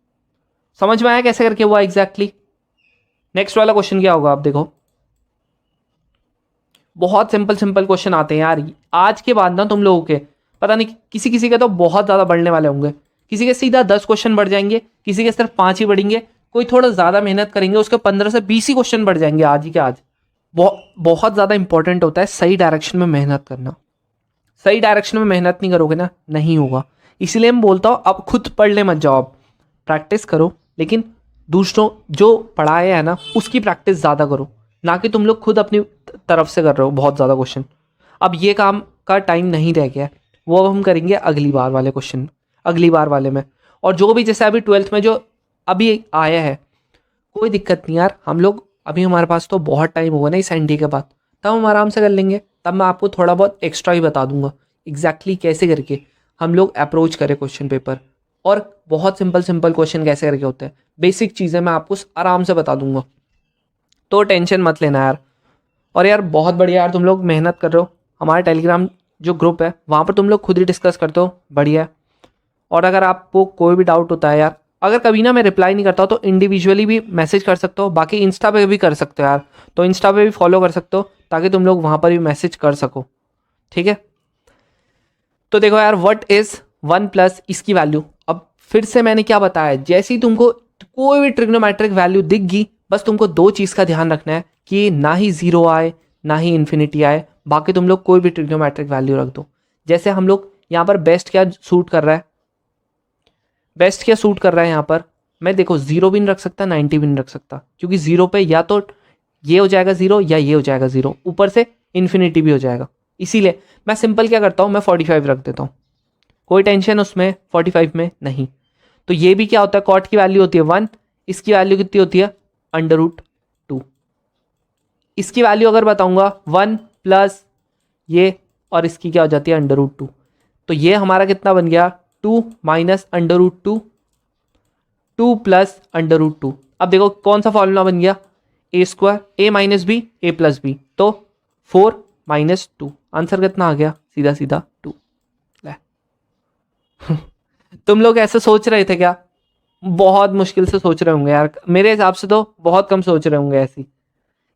समझ में आया कैसे करके हुआ एग्जैक्टली। नेक्स्ट वाला क्वेश्चन क्या होगा, आप देखो बहुत सिंपल सिंपल क्वेश्चन आते हैं यार आज के बाद ना। तुम लोगों के पता नहीं किसी किसी के तो बहुत ज़्यादा बढ़ने वाले होंगे, किसी के सीधा 10 क्वेश्चन बढ़ जाएंगे, किसी के सिर्फ 5 ही बढ़ेंगे, कोई थोड़ा ज़्यादा मेहनत करेंगे उसके 15 से 20 ही क्वेश्चन बढ़ जाएंगे आज ही के आज। बहुत ज़्यादा इंपॉर्टेंट होता है सही डायरेक्शन में मेहनत करना। सही डायरेक्शन में मेहनत नहीं करोगे ना नहीं होगा। इसलिए मैं बोलता हूँ अब खुद पढ़ने मत जाओ, प्रैक्टिस करो, लेकिन दूसरों जो पढ़ाए है ना उसकी प्रैक्टिस ज़्यादा करो, ना कि तुम लोग खुद अपनी तरफ से कर रहे हो बहुत ज़्यादा क्वेश्चन। अब ये काम का टाइम नहीं रह गया है, वो अब हम करेंगे अगली बार वाले क्वेश्चन, अगली बार वाले में। और जो भी जैसे अभी 12th में जो अभी आया है कोई दिक्कत नहीं यार, हम लोग अभी हमारे पास तो बहुत टाइम होगा ना इस एनडी के बाद, तब हम आराम से कर लेंगे। तब मैं आपको थोड़ा बहुत एक्स्ट्रा ही बता दूंगा एग्जैक्टली कैसे करके हम लोग अप्रोच करें क्वेश्चन पेपर, और बहुत सिंपल सिंपल क्वेश्चन कैसे करके होते हैं, बेसिक चीज़ें मैं आपको आराम से बता दूंगा। तो टेंशन मत लेना यार। और यार बहुत बढ़िया यार तुम लोग मेहनत कर रहे हो, हमारा टेलीग्राम जो ग्रुप है वहाँ पर तुम लोग खुद ही डिस्कस करते हो, बढ़िया है। और अगर आपको कोई भी डाउट होता है यार, अगर कभी ना मैं रिप्लाई नहीं करता हूँ तो इंडिविजुअली भी मैसेज कर सकते हो, बाकी इंस्टा पे भी कर सकते हो यार, तो इंस्टा पे भी फॉलो कर सकते हो ताकि तुम लोग वहाँ पर भी मैसेज कर सको, ठीक है। तो देखो यार व्हाट इज 1 प्लस इसकी वैल्यू, अब फिर से मैंने क्या बताया, जैसे ही तुमको कोई भी ट्रिग्नोमेट्रिक वैल्यू दिख गई बस तुमको 2 चीज़ का ध्यान रखना है कि ना ही 0 आए ना ही इन्फिनिटी आए, बाकी तुम लोग कोई भी ट्रिग्नोमेट्रिक वैल्यू रख दो। जैसे हम लोग यहाँ पर बेस्ट क्या सूट कर रहा है, बेस्ट क्या सूट कर रहा है यहाँ पर, मैं देखो 0 भी नहीं रख सकता 90 भी नहीं रख सकता, क्योंकि 0 पे या तो ये हो जाएगा 0 या ये हो जाएगा 0, ऊपर से इन्फिनिटी भी हो जाएगा। इसीलिए मैं सिंपल क्या करता हूँ, मैं 45 रख देता हूँ, कोई टेंशन उसमें 45 में नहीं। तो ये भी क्या होता है, कॉट की वैल्यू होती है 1, इसकी वैल्यू कितनी होती है √2। इसकी वैल्यू अगर बताऊंगा 1 प्लस ये और इसकी क्या हो जाती है √2, तो ये हमारा कितना बन गया 2 माइनस √2, 2 प्लस √2। अब देखो कौन सा फॉर्मूला बन गया, a² a minus B a plus B, तो 4 माइनस 2, आंसर कितना आ गया सीधा सीधा 2। तुम लोग ऐसे सोच रहे थे क्या, बहुत मुश्किल से सोच रहे होंगे यार, मेरे हिसाब से तो बहुत कम सोच रहे होंगे ऐसी।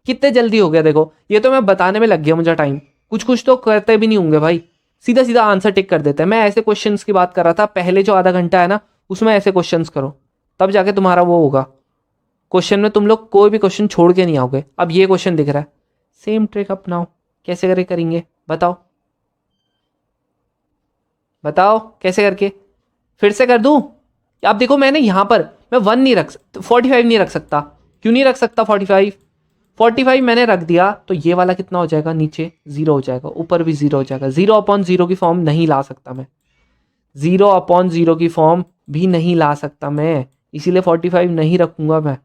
कितने जल्दी हो गया देखो, ये तो मैं बताने में लग गया मुझे टाइम, कुछ कुछ तो करते भी नहीं होंगे भाई, सीधा सीधा आंसर टिक कर देते हैं। मैं ऐसे क्वेश्चंस की बात कर रहा था, पहले जो आधा घंटा है ना उसमें ऐसे क्वेश्चंस करो तब जाके तुम्हारा वो होगा, क्वेश्चन में तुम लोग कोई भी क्वेश्चन छोड़ के नहीं आओगे। अब ये क्वेश्चन दिख रहा है, सेम ट्रिक अपनाओ, कैसे करके करेंगे बताओ, बताओ कैसे करके, फिर से कर दूं। आप देखो मैंने यहाँ पर मैं 1 नहीं रख 45 नहीं रख सकता, क्यों नहीं रख सकता 45, 45 मैंने रख दिया तो ये वाला कितना हो जाएगा, नीचे 0 हो जाएगा, ऊपर भी 0 हो जाएगा। 0/0 की फॉर्म नहीं ला सकता मैं, 0/0 की फॉर्म भी नहीं ला सकता मैं, इसीलिए 45 नहीं रखूंगा मैं।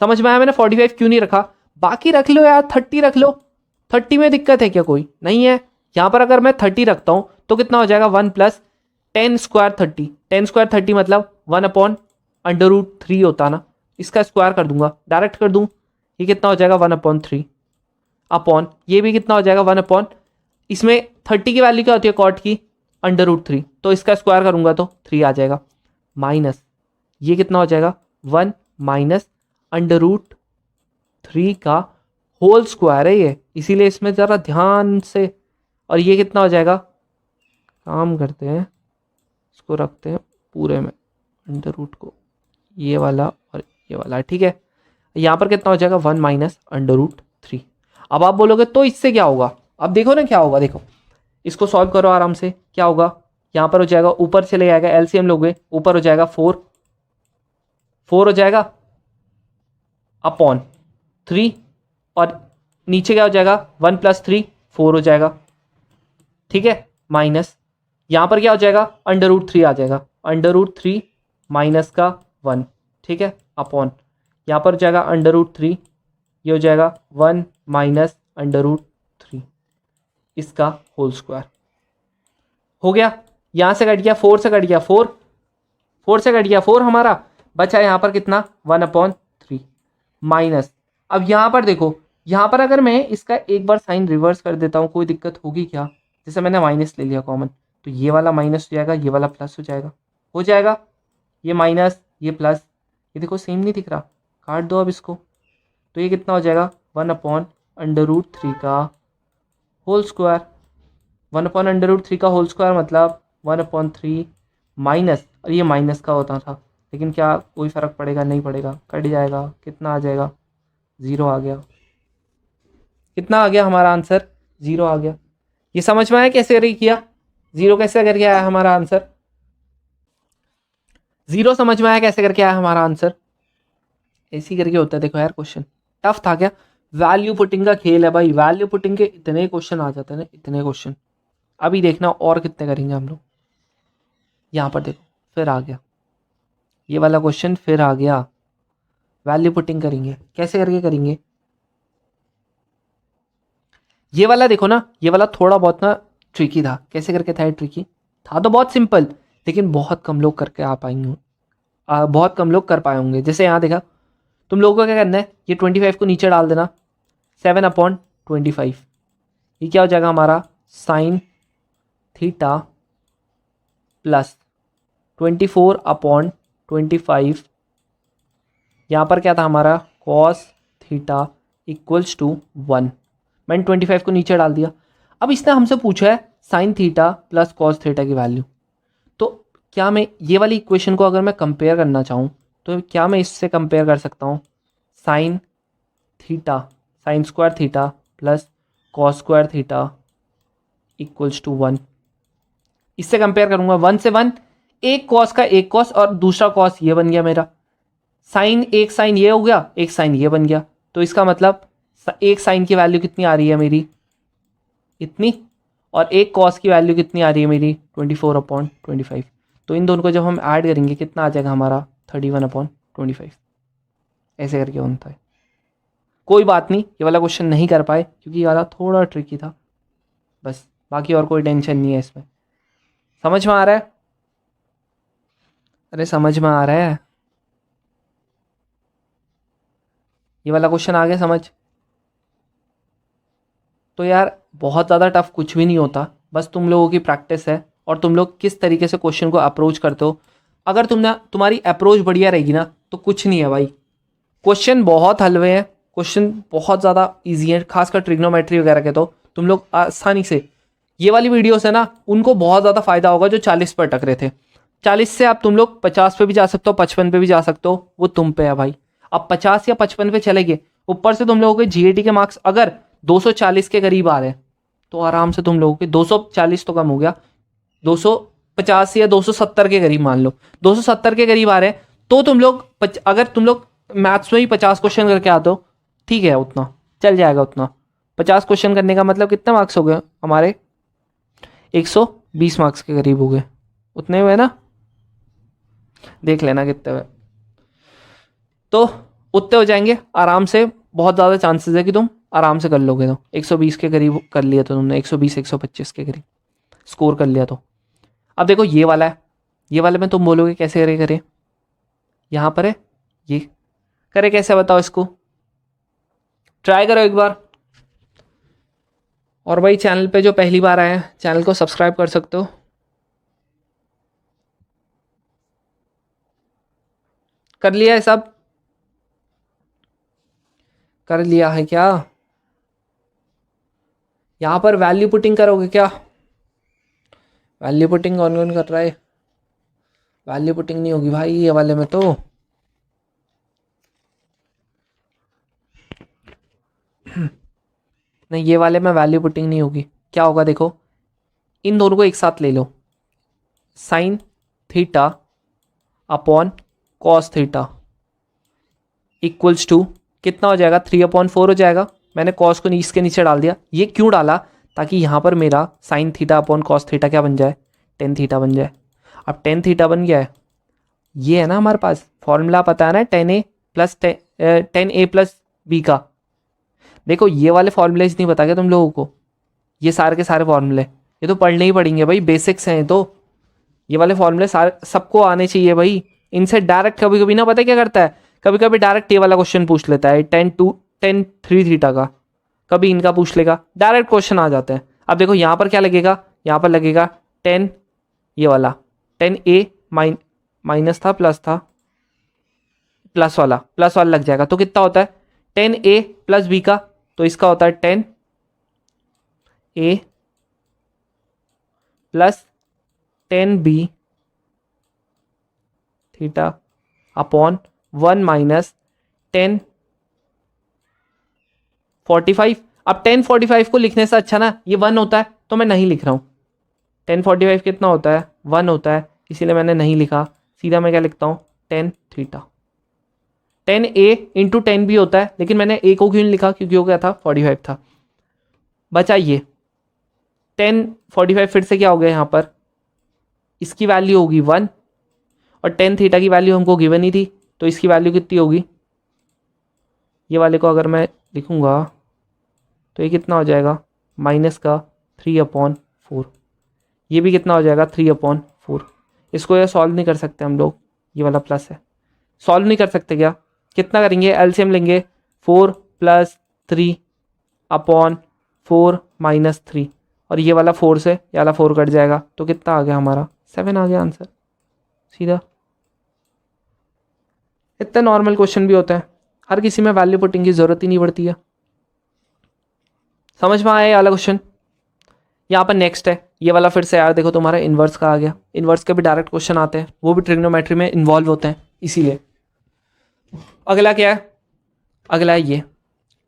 समझ में आया मैंने 45 क्यों नहीं रखा? बाकी रख लो यार, 30 रख लो, 30 में दिक्कत है क्या? कोई नहीं है। यहाँ पर अगर मैं 30 रखता हूँ तो कितना हो जाएगा, 1 + 10 स्क्वायर 30, 10 स्क्वायर 30 मतलब 1/√3 होता ना, इसका स्क्वायर कर दूंगा, डायरेक्ट कर दूं, ये कितना हो जाएगा 1/3 अपॉन, ये भी कितना हो जाएगा 1/, इसमें 30 की वैल्यू क्या होती है कॉट की, √3, तो इसका स्क्वायर करूंगा तो 3 आ जाएगा, माइनस ये कितना हो जाएगा 1 - √3 का होल स्क्वायर है ये, इसीलिए इसमें ज़रा ध्यान से, और ये कितना हो जाएगा, काम करते हैं इसको रखते हैं पूरे में √ को, ये वाला और ये वाला, ठीक है। यहाँ पर कितना हो जाएगा 1 - √3। अब आप बोलोगे तो इससे क्या होगा, अब देखो ना क्या होगा, देखो इसको सॉल्व करो आराम से, क्या होगा, यहाँ पर हो जाएगा, ऊपर चले जाएगा, एलसीएम लोगे, ऊपर हो जाएगा 4 हो जाएगा अपॉन 3, और नीचे क्या हो जाएगा 1 + 3 4 हो जाएगा, ठीक है, माइनस यहाँ पर क्या हो जाएगा √3 आ जाएगा, √3 माइनस का 1, ठीक है, अपॉन यहाँ पर हो जाएगा √3, ये हो जाएगा 1 - √3 इसका होल स्क्वायर हो गया। यहाँ से कट गया 4 से कट गया 4 से कट गया 4 हमारा, बचा यहाँ पर कितना 1/3 माइनस, अब यहाँ पर देखो, यहाँ पर अगर मैं इसका एक बार साइन रिवर्स कर देता हूँ कोई दिक्कत होगी क्या? जैसे मैंने माइनस ले लिया कॉमन, तो ये वाला माइनस हो जाएगा, ये वाला प्लस हो जाएगा, ये माइनस ये प्लस, ये देखो सेम नहीं दिख रहा, काट दो अब इसको, तो ये कितना हो जाएगा 1/√3 का होल स्क्वायर, 1/√3 का होल स्क्वायर मतलब 1/3 माइनस, और ये माइनस का होता था, लेकिन क्या कोई फ़र्क पड़ेगा, नहीं पड़ेगा, कट जाएगा, कितना आ जाएगा 0 आ गया, कितना आ गया हमारा आंसर 0 आ गया। ये समझ में आया कैसे करके किया, 0 कैसे करके आया हमारा आंसर, 0 समझ में आया कैसे करके आया हमारा आंसर, ऐसी करके होता है। देखो यार क्वेश्चन टफ था क्या, वैल्यू पुटिंग का खेल है भाई, वैल्यू पुटिंग के इतने क्वेश्चन आ जाते हैं ना, इतने क्वेश्चन, अभी देखना और कितने करेंगे हम लोग। यहाँ पर देखो फिर आ गया ये वाला क्वेश्चन, फिर आ गया वैल्यू पुटिंग करेंगे, कैसे करके करेंगे, ये वाला देखो ना, ये वाला थोड़ा बहुत ना ट्रिकी था, कैसे करके था, ट्रिकी था तो बहुत सिंपल, लेकिन बहुत कम लोग करके आ पाएंगे, बहुत कम लोग कर पाए होंगे। जैसे यहाँ देखा, तुम लोगों को क्या करना है, ये 25 को नीचे डाल देना, 7/25, ये क्या हो जाएगा हमारा sin थीटा प्लस 24/25, यहाँ पर क्या था हमारा cos थीटा = 1, मैंने 25 को नीचे डाल दिया। अब इसने हमसे पूछा है sin theta plus cos theta की वैल्यू, तो क्या मैं ये वाली इक्वेशन को अगर मैं कंपेयर करना चाहूँ तो क्या मैं इससे कंपेयर कर सकता हूँ, sin square theta plus cos square theta = 1, इससे कंपेयर करूँगा 1 से 1, एक cos का एक cos और दूसरा cos ये बन गया मेरा, साइन एक साइन ये हो गया, एक साइन ये बन गया, तो इसका मतलब एक साइन की वैल्यू कितनी आ रही है मेरी, इतनी, और एक कॉस की वैल्यू कितनी आ रही है मेरी 24/25, तो इन दोनों को जब हम ऐड करेंगे कितना आ जाएगा हमारा 31/25, ऐसे करके बनता है। कोई बात नहीं, ये वाला क्वेश्चन नहीं कर पाए क्योंकि ये वाला थोड़ा ट्रिकी था, बस बाकी और कोई टेंशन नहीं है इसमें। समझ में आ रहा है, अरे समझ में आ रहा है, ये वाला क्वेश्चन आ गया समझ। तो यार बहुत ज़्यादा टफ कुछ भी नहीं होता, बस तुम लोगों की प्रैक्टिस है और तुम लोग किस तरीके से क्वेश्चन को अप्रोच करते हो। अगर तुम्हारी अप्रोच बढ़िया रहेगी ना तो कुछ नहीं है भाई, क्वेश्चन बहुत हलवे हैं, क्वेश्चन बहुत ज़्यादा ईजी है, खासकर ट्रिग्नोमेट्री वगैरह के, तो तुम लोग आसानी से, ये वाली वीडियोस है ना उनको बहुत ज़्यादा फायदा होगा जो 40 पर अटक रहे थे, 40 से आप तुम लोग 50 पे भी जा सकते हो, 55 पे भी जा सकते हो, वो तुम पे है भाई। अब 50 या 55 पे चले गए, ऊपर से तुम लोगों के जीएटी के मार्क्स अगर 240 के करीब आ रहे हैं तो आराम से तुम लोगों के 240 तो कम हो गया, 250 या 270 के करीब, मान लो 270 के करीब आ रहे हैं, तो तुम लोग अगर तुम लोग मैथ्स में ही 50 क्वेश्चन करके आते हो ठीक है, उतना चल जाएगा। उतना 50 क्वेश्चन करने का मतलब कितने मार्क्स हो गए हमारे? 120 मार्क्स के करीब हो गए। उतने हुए ना, देख लेना कितने हुए। तो उतने हो जाएंगे आराम से, बहुत ज़्यादा चांसेस है कि तुम आराम से कर लोगे। तो 120 के करीब कर लिया तो तुमने, 120 125 के करीब स्कोर कर लिया। तो अब देखो ये वाला है, ये वाले में तुम बोलोगे कैसे करे करे, यहाँ पर है ये, करे कैसे बताओ इसको, ट्राई करो एक बार। और भाई चैनल पे जो पहली बार आए हैं चैनल को सब्सक्राइब कर सकते हो। कर लिया है सब? कर लिया है क्या? यहाँ पर वैल्यू पुटिंग करोगे क्या? वैल्यू पुटिंग कौन कौन कर रहा है? वैल्यू पुटिंग नहीं होगी भाई ये वाले में तो। नहीं, ये वाले में वैल्यू पुटिंग नहीं होगी। क्या होगा देखो, इन दोनों को एक साथ ले लो, sine theta upon cos theta equals to कितना हो जाएगा? 3/4 हो जाएगा। मैंने कॉस को इसके नीचे डाल दिया। ये क्यों डाला? ताकि यहाँ पर मेरा sign theta upon cos theta क्या बन जाए? टेन थीटा बन जाए। अब टेन थीटा बन गया है, ये है ना हमारे पास फॉर्मूला, पता है ना, टेन ए प्लस बी का। देखो ये वाले फॉर्मूलेज नहीं बता गया तुम लोगों को, ये सारे के सारे फॉर्मूले ये तो पढ़ने ही पड़ेंगे भाई, बेसिक्स हैं। तो ये वाले फॉर्मूले सारे सबको आने चाहिए भाई। इनसे डायरेक्ट कभी कभी ना पता क्या करता है, कभी कभी डायरेक्ट ये वाला क्वेश्चन पूछ लेता है टेन थ्री थीटा का, कभी इनका पूछ लेगा, डायरेक्ट क्वेश्चन आ जाते हैं। अब देखो यहाँ पर क्या लगेगा, यहाँ पर लगेगा टेन, ये वाला टेन ए माइनस था प्लस था, प्लस वाला लग जाएगा। तो कितना होता है? टेन ए प्लस बी का, तो इसका होता है ten A plus ten B theta upon 1 minus 1045। अब 1045 को लिखने से अच्छा ना ये 1 होता है, तो मैं नहीं लिख रहा हूँ। 1045 कितना होता है? 1 होता है, इसीलिए मैंने नहीं लिखा। सीधा मैं क्या लिखता हूँ? 10 थीटा। 10 ए इंटू 10 बी होता है, लेकिन मैंने ए को क्यों नहीं लिखा? क्योंकि वो क्या था? 45 था। बचा ये 1045, फिर से क्या हो गया यहाँ पर? इसकी वैल्यू होगी 1 और 10 थीटा की वैल्यू हमको गिवन ही थी, तो इसकी वैल्यू कितनी होगी? ये वाले को अगर मैं लिखूँगा तो ये कितना हो जाएगा? माइनस का 3/4। ये भी कितना हो जाएगा? 3/4। इसको ये सॉल्व नहीं कर सकते हम लोग, ये वाला प्लस है, सॉल्व नहीं कर सकते क्या? कितना करेंगे? एलसीएम लेंगे, 4 + 3/4 माइनस 3, और ये वाला 4 से ये वाला 4 कट जाएगा, तो कितना आ गया हमारा? 7 आ गया आंसर सीधा। इतना नॉर्मल क्वेश्चन भी होता है, हर किसी में वैल्यू पुटिंग की जरूरत ही नहीं पड़ती है। समझ में आया ये वाला क्वेश्चन? यहाँ पर नेक्स्ट है ये वाला, फिर से यार देखो तुम्हारा इन्वर्स का आ गया। इन्वर्स के भी डायरेक्ट क्वेश्चन आते हैं, वो भी ट्रिग्नोमेट्री में इन्वॉल्व होते हैं, इसीलिए। अगला क्या है? अगला है ये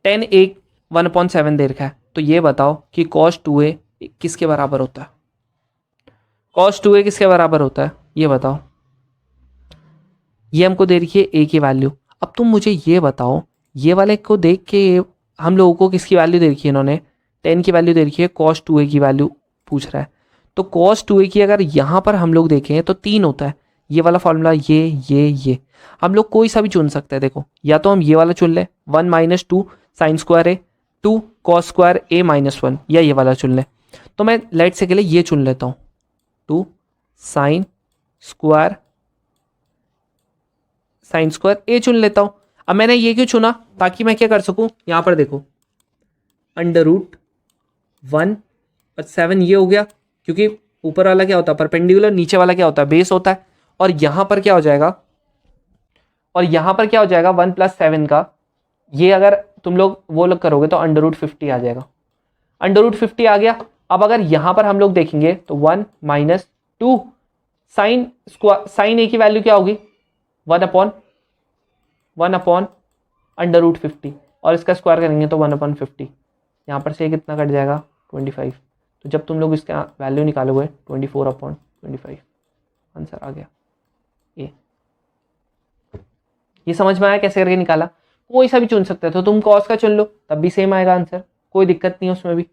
10 एक 1/7 दे रखा है, तो ये बताओ कि cos 2a किसके बराबर होता है? cos 2a किसके बराबर होता है ये बताओ। ये हमको दे रखी है a की वैल्यू। अब तुम मुझे ये बताओ, ये वाले को देख के हम लोगों को किसकी वैल्यू दे रखी है? इन्होंने 10 की वैल्यू दे रखी है, cos 2a की वैल्यू पूछ रहा है। तो cos 2a की अगर यहाँ पर हम लोग देखें तो 3 होता है। ये वाला फॉर्मूला, ये हम लोग कोई सा भी चुन सकते हैं। देखो या तो हम ये वाला चुन लें, 1 - 2 साइन स्क्वायर ए 2 कॉस स्क्वायर ए -1, या ये वाला चुन लें। तो मैं लेट से के लिए ये चुन लेता हूँ, 2 साइन स्क्वायर ए चुन लेता हूँ। अब मैंने ये क्यों चुना? ताकि मैं क्या कर सकूँ, यहाँ पर देखो √1/7 ये हो गया, क्योंकि ऊपर वाला क्या होता है? परपेंडिकुलर, नीचे वाला क्या होता है? बेस होता है। और यहाँ पर क्या हो जाएगा? 1 + 7 का, ये अगर तुम लोग वो लोग करोगे तो √50 आ जाएगा। √50 आ गया। अब अगर यहाँ पर हम लोग देखेंगे तो 1 - 2 साइन ए की वैल्यू क्या होगी? 1/1/√50, और इसका स्क्वायर करेंगे तो 1/50। यहाँ पर से कितना कट जाएगा? 25। तो जब तुम लोग इसका वैल्यू निकालोगे 24/25, आंसर आ गया ए। ये समझ में आया कैसे करके निकाला? कोई सा भी चुन सकते हो, तो तुम कॉस का चुन लो तब भी सेम आएगा आंसर, कोई दिक्कत नहीं है उसमें भी।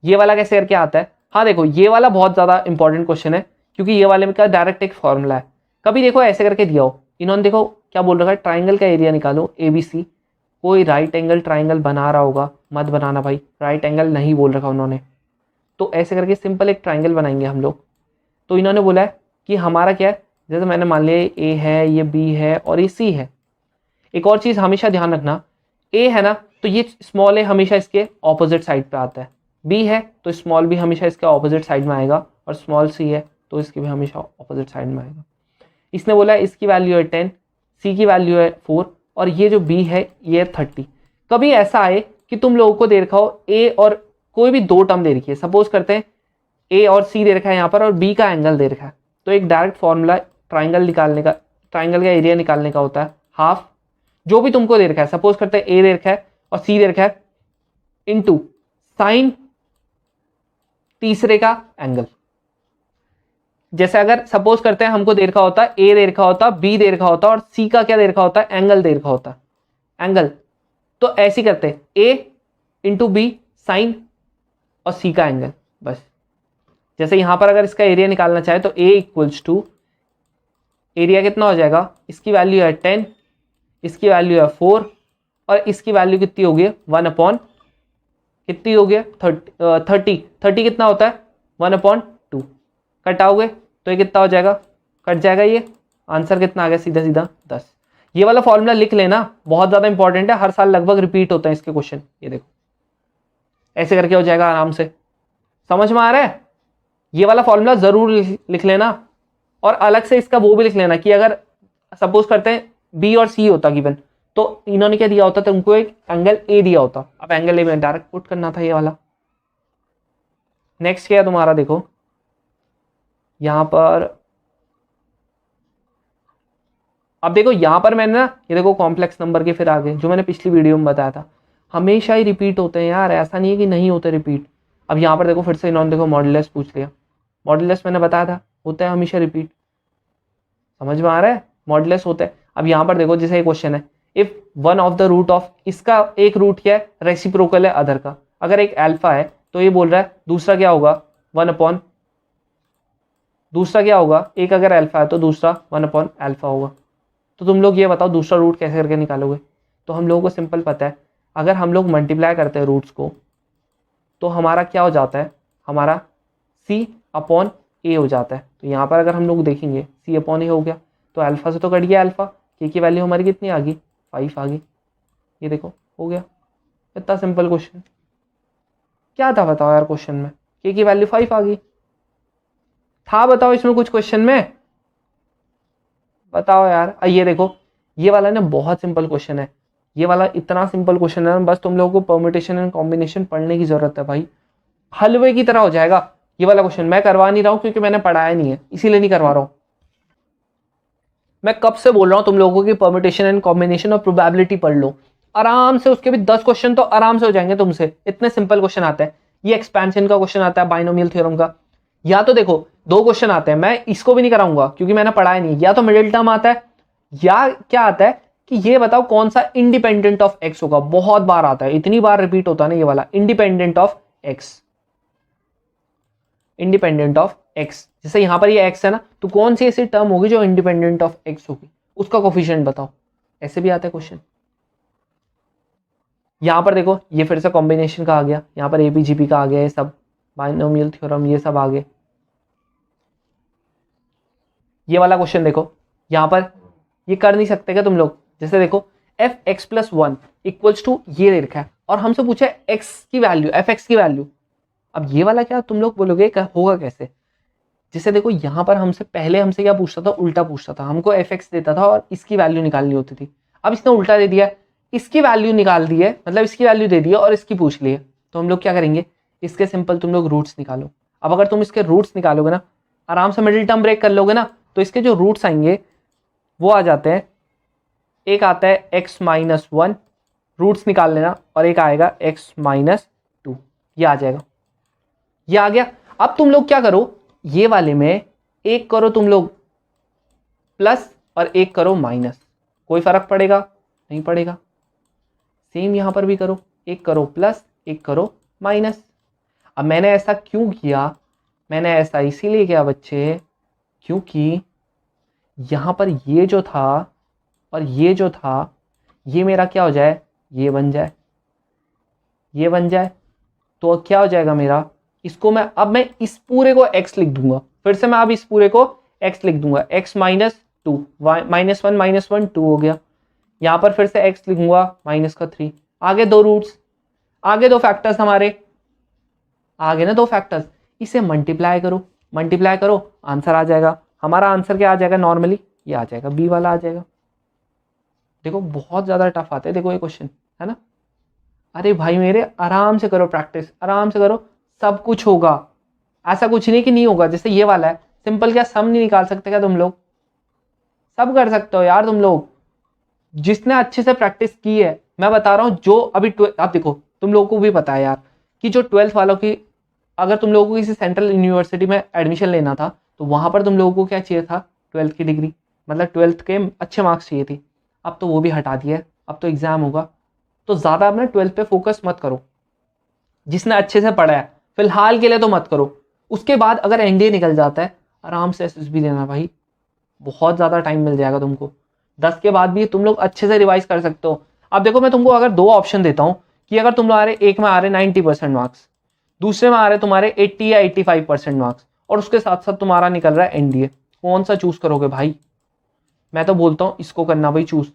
ये वाला कैसे करके आता है, हाँ देखो ये वाला बहुत ज्यादा इंपॉर्टेंट क्वेश्चन है, क्योंकि ये वाले में क्या डायरेक्ट एक फॉर्मूला है। कभी देखो ऐसे करके दिया हो, इन्होंने देखो क्या बोल रखा है, ट्राइंगल का एरिया निकालो ABC। कोई राइट एंगल ट्राइंगल बना रहा होगा, मत बनाना भाई, राइट एंगल नहीं बोल रखा उन्होंने। तो ऐसे करके सिंपल एक ट्राइंगल बनाएंगे हम लोग। तो इन्होंने बोला है कि हमारा क्या है, जैसे मैंने मान लिया A है, ये B है और ये C है। एक और चीज हमेशा ध्यान रखना, A है ना तो ये स्मॉल a हमेशा इसके ऑपोजिट साइड पे आता है, B है तो स्मॉल b हमेशा इसके ऑपोजिट साइड में आएगा, और स्मॉल c है तो इसके भी हमेशा ऑपोजिट साइड में आएगा। इसने बोला इसकी वैल्यू है 10, C की वैल्यू है 4 और ये जो B है ये है 30। कभी ऐसा आए कि तुम लोगों को दे रखा हो A और कोई भी दो टर्म दे रखी है, सपोज करते हैं A और C दे रखा है यहाँ पर और B का एंगल दे रखा है, तो एक डायरेक्ट फॉर्मूला ट्राइंगल निकालने का, ट्राइंगल का एरिया निकालने का होता है हाफ जो भी तुमको दे रखा है, सपोज करते हैं A दे रखा है और C दे रखा है, इनटू साइन तीसरे का एंगल। जैसे अगर सपोज करते हैं हमको दे रखा होता A दे रखा होता, B दे रखा होता और C का क्या दे रखा होता है, एंगल दे रखा होता एंगल, तो ऐसे करते हैं A इंटू B साइन और C का एंगल बस। जैसे यहां पर अगर इसका एरिया निकालना चाहे तो A इक्वल्स टू, एरिया कितना हो जाएगा, इसकी वैल्यू है 10, इसकी वैल्यू है 4 और इसकी वैल्यू कितनी होगी 1 अपॉन, कितनी होगी 30 कितना होता है 1/2। कटाओगे तो ये कितना हो जाएगा, कट जाएगा, ये आंसर कितना आ गया सीधा सीधा 10। ये वाला फॉर्मूला लिख लेना, बहुत ज्यादा इंपॉर्टेंट है, हर साल लगभग रिपीट होता है इसके क्वेश्चन। ये देखो ऐसे करके हो जाएगा आराम से, समझ में आ रहा है। ये वाला फॉर्मूला जरूर लिख लेना, और अलग से इसका वो भी लिख लेना कि अगर सपोज करते हैं B और C होता गिवन, तो इन्होंने क्या दिया होता, तो उनको एक एंगल A दिया होता, अब एंगल A में डायरेक्ट पुट करना था ये वाला। नेक्स्ट क्या है तुम्हारा, देखो यहां पर, अब देखो यहां पर मैंने ना, ये देखो कॉम्प्लेक्स नंबर के फिर आगे जो मैंने पिछली वीडियो में बताया था, हमेशा ही रिपीट होते हैं यार, ऐसा नहीं है कि नहीं होते रिपीट। अब यहां पर देखो फिर से इन्होंने देखो मॉड्यूलस पूछ लिया, मॉड्यूलस मैंने बताया था होता है हमेशा रिपीट, समझ में आ रहा है, मॉड्यूलस होता है। अब यहां पर देखो जैसे क्वेश्चन है, if one of the root of, इसका एक रूट क्या है, रेसिप्रोकल है अदर का, अगर एक अल्फा है तो ये बोल रहा है दूसरा क्या होगा 1 अपॉन, दूसरा क्या होगा, एक अगर अल्फा है तो दूसरा 1 अपॉन अल्फा होगा। तो तुम लोग ये बताओ दूसरा रूट कैसे करके निकालोगे। तो हम लोगों को सिंपल पता है, अगर हम लोग मल्टीप्लाई करते हैं रूट्स को तो हमारा क्या हो जाता है, हमारा C अपॉन A हो जाता है। तो यहाँ पर अगर हम लोग देखेंगे C अपॉन A हो गया, तो अल्फा से तो कट गया अल्फा, K की वैल्यू हमारी कितनी आ गई 5 आ गई, ये देखो हो गया। इतना सिंपल क्वेश्चन, क्या था बताओ यार क्वेश्चन में, K की वैल्यू 5 आ गई था, बताओ इसमें कुछ क्वेश्चन में बताओ यार। ये देखो ये वाला ना बहुत सिंपल क्वेश्चन है, ये वाला इतना सिंपल क्वेश्चन है, बस तुम लोगों को परम्यूटेशन एंड कॉम्बिनेशन पढ़ने की जरूरत है भाई, हलवे की तरह हो जाएगा ये वाला क्वेश्चन। मैं करवा नहीं रहा हूं क्योंकि मैंने पढ़ाया नहीं है, इसीलिए नहीं करवा रहा हूं। मैं कब से बोल रहा हूं तुम लोगों की परम्यूटेशन एंड कॉम्बिनेशन और प्रोबेबिलिटी पढ़ लो आराम से, उसके भी 10 क्वेश्चन तो आराम से हो जाएंगे तुमसे, इतने सिंपल क्वेश्चन आते हैं। ये एक्सपेंशन का क्वेश्चन आता है बाइनोमियल थ्योरम का, या तो देखो 2 क्वेश्चन आते हैं, मैं इसको भी नहीं कराऊंगा क्योंकि मैंने पढ़ाया नहीं, या तो मिडिल टर्म आता है, या क्या आता है कि ये बताओ कौन सा इंडिपेंडेंट ऑफ एक्स होगा, बहुत बार आता है, इतनी बार रिपीट होता है ना ये वाला, independent of x, independent of x. जैसे यहां पर ये एक्स है ना, तो कौन सी ऐसी टर्म होगी जो इंडिपेंडेंट ऑफ एक्स होगी, उसका कोफिशिएंट बताओ, ऐसे भी आता है क्वेश्चन। यहां पर देखो ये फिर से कॉम्बिनेशन का आ गया, यहां पर एपीजीपी का आ गया, ये सब बाइनोमियल थ्योरम ये सब आ गए। ये वाला क्वेश्चन देखो, यहां पर ये कर नहीं सकते क्या तुम लोग, जैसे देखो F X plus 1 equals to ये दे रखा है और हमसे पूछा है एक्स की वैल्यू, एफ एक्स की वैल्यू। अब ये वाला क्या तुम लोग बोलोगे होगा कैसे, जैसे देखो यहां पर हमसे पहले हमसे क्या पूछता था, उल्टा पूछता था, हमको एफ एक्स देता था और इसकी वैल्यू निकालनी होती थी। अब इसने उल्टा दे दिया, इसकी वैल्यू निकाल दी है, मतलब इसकी वैल्यू दे दी है और इसकी पूछ ली है। तो हम लोग क्या करेंगे, इसके सिंपल तुम लोग रूट्स निकालो। अब अगर तुम इसके रूट्स निकालोगे ना, आराम से मिडिल टर्म ब्रेक कर लोगे ना, तो इसके जो रूट्स आएंगे वो आ जाते हैं, एक आता है x माइनस 1, रूट्स निकाल लेना, और एक आएगा x माइनस 2, ये आ जाएगा, ये आ गया। अब तुम लोग क्या करो, ये वाले में एक करो तुम लोग प्लस और एक करो माइनस, कोई फर्क पड़ेगा, नहीं पड़ेगा। सेम यहाँ पर भी करो, एक करो प्लस, एक करो माइनस। अब मैंने ऐसा क्यों किया, मैंने ऐसा इसीलिए किया बच्चे, क्योंकि यहाँ पर ये जो था और ये जो था, ये मेरा क्या हो जाए, ये बन जाए, ये बन जाए। तो क्या हो जाएगा मेरा, इसको मैं अब मैं इस पूरे को x लिख दूंगा, फिर से मैं अब इस पूरे को x लिख दूंगा, x minus two, minus one two हो गया। यहाँ पर फिर से x लिखूंगा माइनस का 3, आगे दो रूट्स, आगे दो फैक्टर्स हमारे, आगे ना दो फैक्टर्स, इसे मल्टीप्लाई करो, मल्टीप्लाई करो, आंसर आ जाएगा। हमारा आंसर क्या आ जाएगा, नॉर्मली ये आ जाएगा, बी वाला आ जाएगा। देखो बहुत ज्यादा टफ आते हैं देखो ये क्वेश्चन, है ना। अरे भाई मेरे आराम से करो प्रैक्टिस, आराम से करो, सब कुछ होगा, ऐसा कुछ नहीं कि नहीं होगा। जैसे ये वाला है सिंपल, क्या सम नहीं निकाल सकते क्या तुम लोग, सब कर सकते हो यार तुम लोग, जिसने अच्छे से प्रैक्टिस की है। मैं बता रहा हूँ जो अभी आप देखो, तुम लोगों को भी पता है यार कि जो 12th वालों की, अगर तुम लोगों को किसी सेंट्रल यूनिवर्सिटी में एडमिशन लेना था तो वहां पर तुम लोगों को क्या चाहिए था, 12th की डिग्री, मतलब 12th के अच्छे मार्क्स चाहिए थी। अब तो वो भी हटा दिया है, अब तो एग्जाम होगा। तो ज़्यादा अपने 12th पे फोकस मत करो, जिसने अच्छे से पढ़ा है फिलहाल के लिए तो मत करो। उसके बाद अगर एनडीए निकल जाता है, आराम से एसएसबी देना भाई, बहुत ज़्यादा टाइम मिल जाएगा तुमको। 10 के बाद भी तुम लोग अच्छे से रिवाइज कर सकते हो। अब देखो मैं तुमको अगर दो ऑप्शन देता हूँ कि अगर तुम्हारे एक में आ रहे 90% मार्क्स, दूसरे में आ रहे तुम्हारे 80 या 85% मार्क्स, और उसके साथ साथ तुम्हारा निकल रहा है एनडीए, कौन सा चूज करोगे भाई। मैं तो बोलता हूँ इसको करना भाई चूज।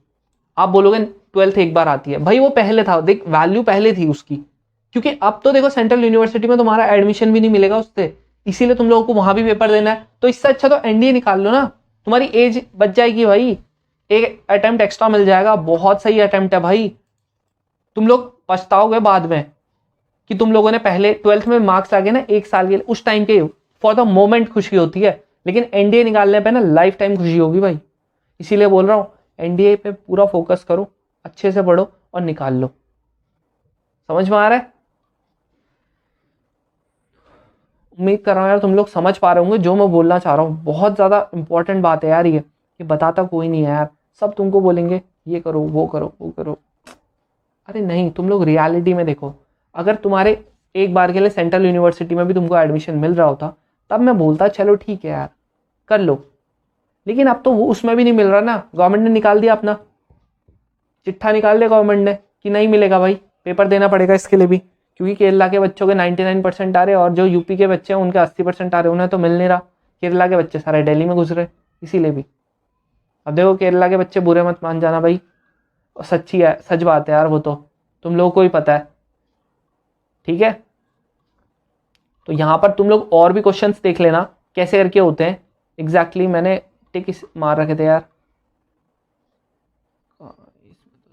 आप बोलोगे 12th एक बार आती है, भाई वो पहले था, देख वैल्यू पहले थी उसकी, क्योंकि अब तो देखो सेंट्रल यूनिवर्सिटी में तुम्हारा एडमिशन भी नहीं मिलेगा उससे, इसीलिए तुम लोगों को वहां भी पेपर देना है। तो इससे अच्छा तो एनडीए निकाल लो ना, तुम्हारी एज बच जाएगी भाई, एक अटेम्प्ट एक्स्ट्रा मिल जाएगा, बहुत सही अटेम्प्ट है भाई। तुम लोग पछताओगे बाद में कि तुम लोगों ने पहले 12th में मार्क्स आ गए ना एक साल के लिए, उस टाइम के फॉर द मोमेंट खुशी होती है, लेकिन एनडीए निकालने पे ना लाइफ टाइम खुशी होगी भाई। इसीलिए बोल रहा हूँ एनडीए पे पूरा फोकस करो, अच्छे से पढ़ो और निकाल लो। समझ में आ रहा है, उम्मीद कर रहा हूँ यार तुम लोग समझ पा रहे होंगे जो मैं बोलना चाह रहा हूँ। बहुत ज़्यादा इंपॉर्टेंट बात है यार ये बताता कोई नहीं है यार, सब तुमको बोलेंगे ये करो वो करो वो करो। अरे नहीं, तुम लोग रियलिटी में देखो, अगर तुम्हारे एक बार के लिए सेंट्रल यूनिवर्सिटी में भी तुमको एडमिशन मिल रहा होता तब मैं बोलता चलो ठीक है यार कर लो, लेकिन अब तो वो उसमें भी नहीं मिल रहा ना। गवर्नमेंट ने निकाल दिया अपना चिट्ठा, निकाल दिया गवर्नमेंट ने कि नहीं मिलेगा भाई, पेपर देना पड़ेगा इसके लिए भी, क्योंकि केरला के बच्चों के 99% आ रहे और जो यूपी के बच्चे हैं उनके 80% आ रहे, उन्हें तो मिल नहीं रहा। केरला के बच्चे सारे दिल्ली में घुस रहे इसीलिए भी। अब देखो केरला के बच्चे बुरे मत मान जाना भाई, सच्ची है, सच बात है यार, वो तो तुम लोगों को ही पता है, ठीक है। तो यहाँ पर तुम लोग और भी क्वेश्चंस देख लेना कैसे करके होते हैं एग्जैक्टली। मैंने टिक मार रखे थे यार,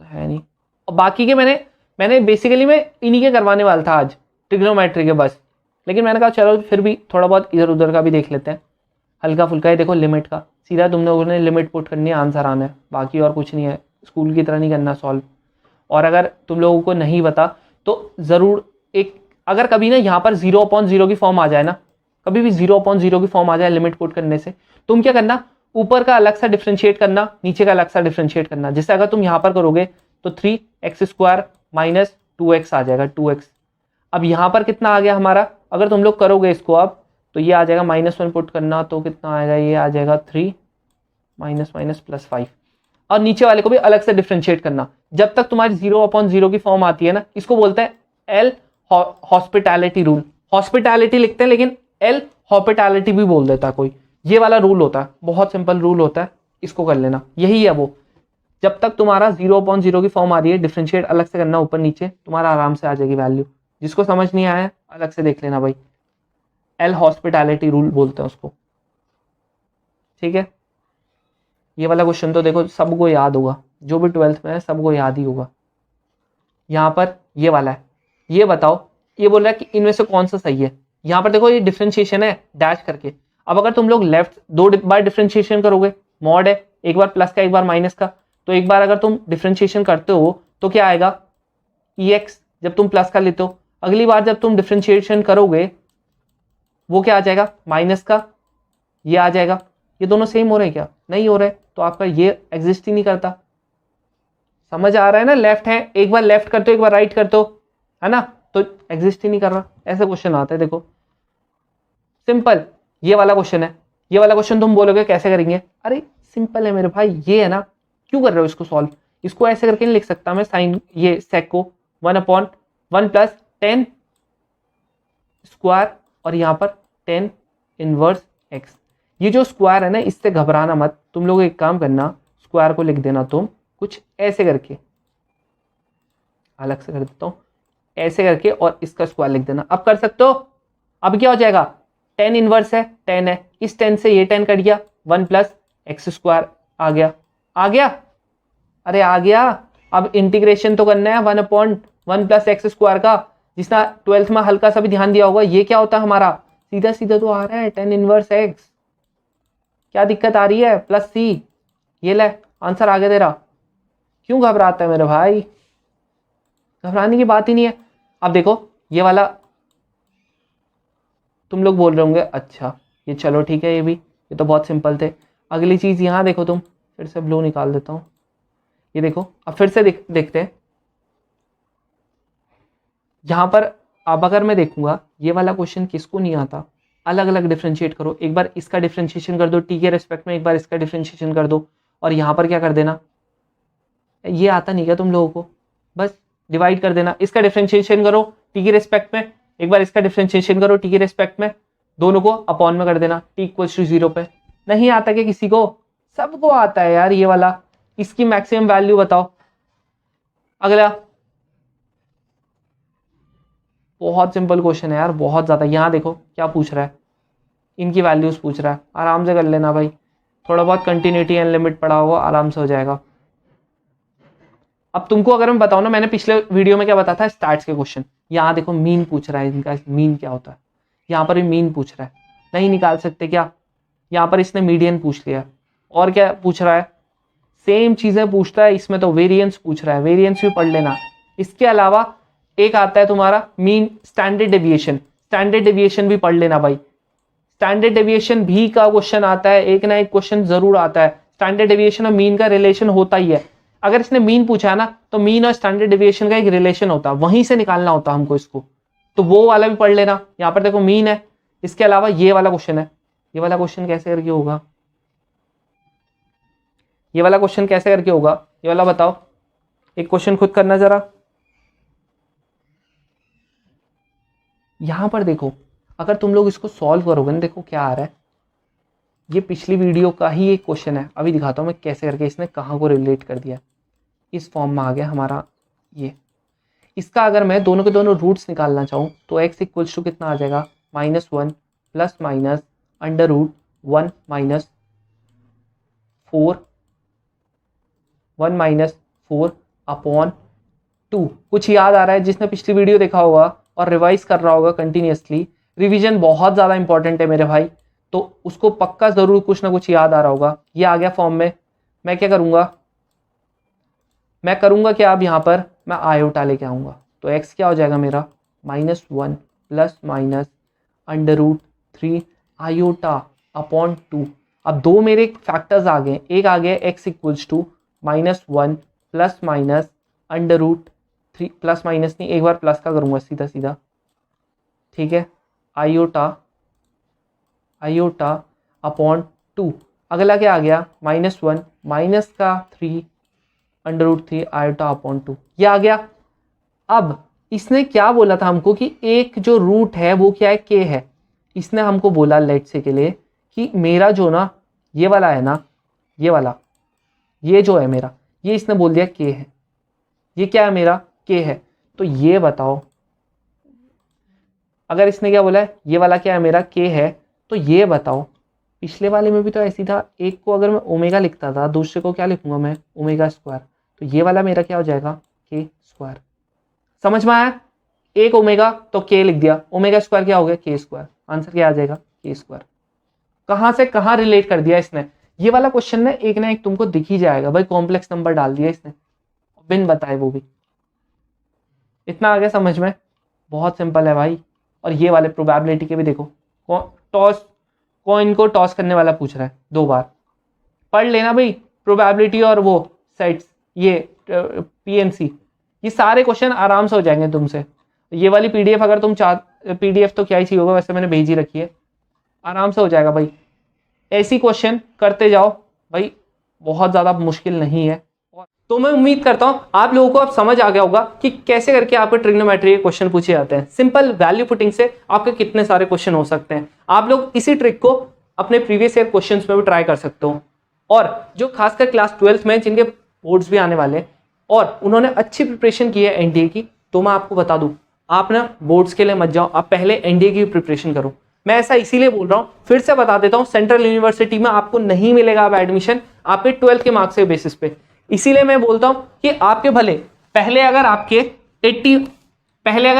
है नहीं। और बाकी के मैंने बेसिकली मैं इन्हीं के करवाने वाला था आज, ट्रिग्नोमेट्री के बस, लेकिन मैंने कहा चलो फिर भी थोड़ा बहुत इधर उधर का भी देख लेते हैं, हल्का फुल्का है। देखो लिमिट का सीधा तुम लोगों ने लिमिट पुट करनी है, आंसर आना है, बाकी और कुछ नहीं है, स्कूल की तरह नहीं करना सॉल्व। और अगर तुम लोगों को नहीं बता तो ज़रूर एक, अगर कभी ना यहाँ पर 0/0 की फॉर्म आ जाए ना, कभी भी 0/0 की फॉर्म आ जाए लिमिट पुट करने से, तुम क्या करना, ऊपर का अलग सा डिफ्रेंशिएट करना, नीचे का अलग सा डिफ्रेंशिएट करना। जैसे अगर तुम यहाँ पर करोगे तो 3x² माइनस 2x आ जाएगा, 2x। अब यहाँ पर कितना आ गया हमारा, अगर तुम लोग करोगे इसको अब तो ये आ जाएगा -1 पुट करना तो कितना आएगा, ये आ जाएगा 3 माइनस माइनस प्लस 5। और नीचे वाले को भी अलग से डिफ्रेंशिएट करना, जब तक तुम्हारी 0/0 की फॉर्म आती है ना, इसको बोलते हैं एल हॉस्पिटैलिटी रूल। हॉस्पिटैलिटी लिखते हैं लेकिन एल हॉस्पिटैलिटी भी बोल देता है कोई, ये वाला रूल होता है, बहुत सिंपल रूल होता है, इसको कर लेना, यही है वो। जब तक तुम्हारा 0/0 की फॉर्म आ रही है डिफ्रेंशिएट अलग से करना ऊपर नीचे, तुम्हारा आराम से आ जाएगी वैल्यू। जिसको समझ नहीं आया अलग से देख लेना भाई, एल हॉस्पिटैलिटी रूल बोलते हैं उसको, ठीक है। ये वाला क्वेश्चन तो देखो सबको याद होगा, जो भी 12th में है सबको याद ही होगा। यहाँ पर ये वाला है, ये बताओ, ये बोल रहा है कि इनमें से कौन सा सही है। यहाँ पर देखो ये डिफ्रेंशिएशन है डैश करके। अब अगर तुम लोग लेफ्ट दो बार डिफ्रेंशिएशन करोगे, मॉड है, एक बार प्लस का एक बार माइनस का, तो एक बार अगर तुम डिफ्रेंशिएशन करते हो तो क्या आएगा EX, जब तुम प्लस का लेते हो। अगली बार जब तुम डिफ्रेंशिएशन करोगे वो क्या आ जाएगा, माइनस का ये आ जाएगा। ये दोनों सेम हो रहे हैं क्या, नहीं हो रहे, तो आपका ये एग्जिस्ट ही नहीं करता। समझ आ रहा है ना, लेफ्ट है, एक बार लेफ्ट करते हो एक बार राइट करते हो, है ना, तो एग्जिस्ट ही नहीं कर रहा, ऐसे क्वेश्चन आता है। देखो सिंपल ये वाला क्वेश्चन है, ये वाला क्वेश्चन तुम बोलोगे कैसे करेंगे, अरे सिंपल है मेरे भाई, ये है ना, क्यों कर रहे हो इसको सॉल्व, इसको ऐसे करके नहीं लिख सकता मैं साइन ये सेक को 1/1 प्लस 10 स्क्वायर और यहाँ पर 10 इनवर्स एक्स। ये जो स्क्वायर है ना, इससे घबराना मत, तुम लोग एक काम करना, स्क्वायर को लिख देना तुम कुछ ऐसे करके, अलग से कर देता हूँ, ऐसे करके और इसका स्क्वायर लिख देना। अब कर सकते हो, अब क्या हो जाएगा, 10 इनवर्स है 10 है, इस 10 से ये 10 कट गया, 1 प्लस एक्स स्क्वायर आ गया, आ गया, अरे आ गया। अब इंटीग्रेशन तो करना है 1/1 प्लस एक्स स्क्वायर का, जिसना 12th में हल्का सा भी ध्यान दिया होगा, ये क्या होता है हमारा, सीधा सीधा तो आ रहा है 10 इनवर्स एक्स, क्या दिक्कत आ रही है, प्लस सी, ये ले आंसर आ गया तेरा। क्यों घबराता है मेरे भाई, घबराने की बात ही नहीं है। अब देखो ये वाला, तुम लोग बोल रहे होंगे अच्छा ये चलो ठीक है, ये तो बहुत सिंपल थे। अगली चीज यहाँ देखो, तुम फिर से ब्लू निकाल देता हूँ, ये देखो अब फिर से देखते हैं यहाँ पर। अब अगर मैं देखूंगा ये वाला क्वेश्चन किसको नहीं आता, अलग अलग डिफ्रेंशिएट करो, एक बार इसका डिफ्रेंशिएशन कर दो टी के रेस्पेक्ट में, एक बार इसका डिफ्रेंशिएशन कर दो, और यहाँ पर क्या कर देना, ये आता नहीं क्या तुम लोगों को, बस डिवाइड कर देना, इसका डिफ्रेंशिएशन करो टी के रेस्पेक्ट में, एक बार इसका डिफ्रेंशिएशन करो टी के रेस्पेक्ट में, दोनों को अपॉन में कर देना टी इक्वल्स टू 0 पे। नहीं आता क्या किसी को, सबको आता है यार ये वाला। इसकी मैक्सिमम वैल्यू बताओ। अगला बहुत सिंपल क्वेश्चन है यार, बहुत ज्यादा। यहाँ देखो क्या पूछ रहा है, इनकी वैल्यूज पूछ रहा है, आराम से कर लेना भाई, थोड़ा बहुत कंटिन्यूटी एंड लिमिट पढ़ा होगा, आराम से हो जाएगा। अब तुमको अगर मैं बताऊं ना, मैंने पिछले वीडियो में क्या बताया था, स्टार्ट्स के क्वेश्चन, यहाँ देखो मीन पूछ रहा है, इनका मीन क्या होता है, यहाँ पर भी मीन पूछ रहा है, नहीं निकाल सकते क्या, यहाँ पर इसने मीडियन पूछ लिया, और क्या पूछ रहा है, सेम चीजें पूछता है, इसमें तो वेरिएंस पूछ रहा है, वेरिएंस भी पढ़ लेना। इसके अलावा एक आता है तुम्हारा mean standard deviation, standard deviation भी पढ़ लेना भाई, स्टैंडर्ड डेविएशन भी का क्वेश्चन आता है, एक ना एक क्वेश्चन जरूर आता है। स्टैंडर्ड डेविएशन और मीन का रिलेशन होता ही है, अगर इसने मीन पूछा है ना, तो मीन और स्टैंडर्ड डेविएशन का एक रिलेशन होता है, वहीं से निकालना होता है हमको इसको, तो वो वाला भी पढ़ लेना। यहाँ पर देखो मीन है, इसके अलावा ये वाला क्वेश्चन है, ये वाला क्वेश्चन कैसे करके होगा, ये वाला क्वेश्चन कैसे करके होगा, ये वाला बताओ, एक क्वेश्चन खुद करना जरा। यहां पर देखो अगर तुम लोग इसको सॉल्व करोगे ना, देखो क्या आ रहा है, ये पिछली वीडियो का ही एक क्वेश्चन है, अभी दिखाता हूं मैं कैसे करके इसने कहां को रिलेट कर दिया। इस फॉर्म में आ गया हमारा ये, इसका अगर मैं दोनों के दोनों रूट्स निकालना चाहूँ तो x इक्वल्स टू कितना आ जाएगा, -1 plus minus under root 1 minus 4 upon 2। कुछ याद आ रहा है, जिसने पिछली वीडियो देखा होगा और रिवाइज कर रहा होगा कंटिन्यूअसली, रिवीजन बहुत ज़्यादा इंपॉर्टेंट है मेरे भाई, तो उसको पक्का ज़रूर कुछ ना कुछ याद आ रहा होगा। ये आ गया फॉर्म में, मैं क्या करूँगा, मैं करूँगा क्या, अब यहाँ पर मैं आयोटा लेके आऊँगा, तो x क्या हो जाएगा मेरा, -1 plus minus under root 3 iota upon 2। अब दो मेरे फैक्टर्स आ गए, एक आ गया x equals to -1 plus minus under root 3, plus minus नहीं, एक बार प्लस का करूँगा सीधा सीधा, ठीक है, आयोटा अपॉन 2। अगला क्या आ गया, -1 माइनस का 3 अंडर रूट 3 आयोटा अपॉन 2, ये आ गया। अब इसने क्या बोला था हमको कि एक जो रूट है वो क्या है, k है। इसने हमको बोला लेट से के लिए कि मेरा जो ना ये वाला है ना, ये वाला, ये जो है मेरा, ये इसने बोल दिया k है, ये क्या है मेरा, k है। तो ये बताओ, अगर इसने क्या बोला है, ये वाला क्या है मेरा, k है, तो ये बताओ, पिछले वाले में भी तो ऐसी था, एक को अगर मैं ओमेगा लिखता था, दूसरे को क्या लिखूंगा मैं, ओमेगा स्क्वायर, तो ये वाला मेरा क्या हो जाएगा, k स्क्वायर। समझ में आया, एक ओमेगा तो k लिख दिया, ओमेगा स्क्वायर क्या हो गया, k स्क्वायर, आंसर क्या आ जाएगा, k स्क्वायर। कहां से कहां रिलेट कर दिया इसने, ये वाला क्वेश्चन ना एक तुमको दिख ही जाएगा भाई, कॉम्प्लेक्स नंबर डाल दिया इसने बिन बताए, वो भी इतना आ गया समझ में, बहुत सिंपल है भाई। और ये वाले प्रोबेबिलिटी के भी देखो, टॉस, कॉइन को टॉस करने वाला पूछ रहा है 2 बार, पढ़ लेना भाई प्रोबेबिलिटी और वो सेट्स, ये PNC, ये सारे क्वेश्चन आराम से हो जाएंगे तुमसे। ये वाली PDF अगर तुम PDF तो क्या ही चाहिए होगा, वैसे मैंने भेज ही रखी है, आराम से हो जाएगा भाई। ऐसी क्वेश्चन करते जाओ भाई, बहुत ज़्यादा मुश्किल नहीं है। तो मैं उम्मीद करता हूं आप लोगों को अब समझ आ गया होगा कि कैसे करके आपके ट्रिग्नोमेट्री के क्वेश्चन पूछे जाते हैं। सिंपल वैल्यू पुटिंग से आपके कितने सारे क्वेश्चन हो सकते हैं। आप लोग इसी ट्रिक को अपने प्रीवियस ईयर क्वेश्चंस में भी ट्राई कर सकते हो। और जो खासकर क्लास 12th में जिनके बोर्ड्स भी आने वाले हैं और उन्होंने अच्छी प्रिपरेशन की है NDA की, तो मैं आपको बता दूं, आप ना बोर्ड्स के लिए मत जाओ, आप पहले NDA की प्रिपरेशन करो। मैं ऐसा इसीलिए बोल रहा हूँ, फिर से बता देता हूँ, सेंट्रल यूनिवर्सिटी में आपको नहीं मिलेगा अब एडमिशन आपके 12th के मार्क्स के बेसिस पे। इसीलिए मैं बोलता हूं कि आपके भले पहले अगर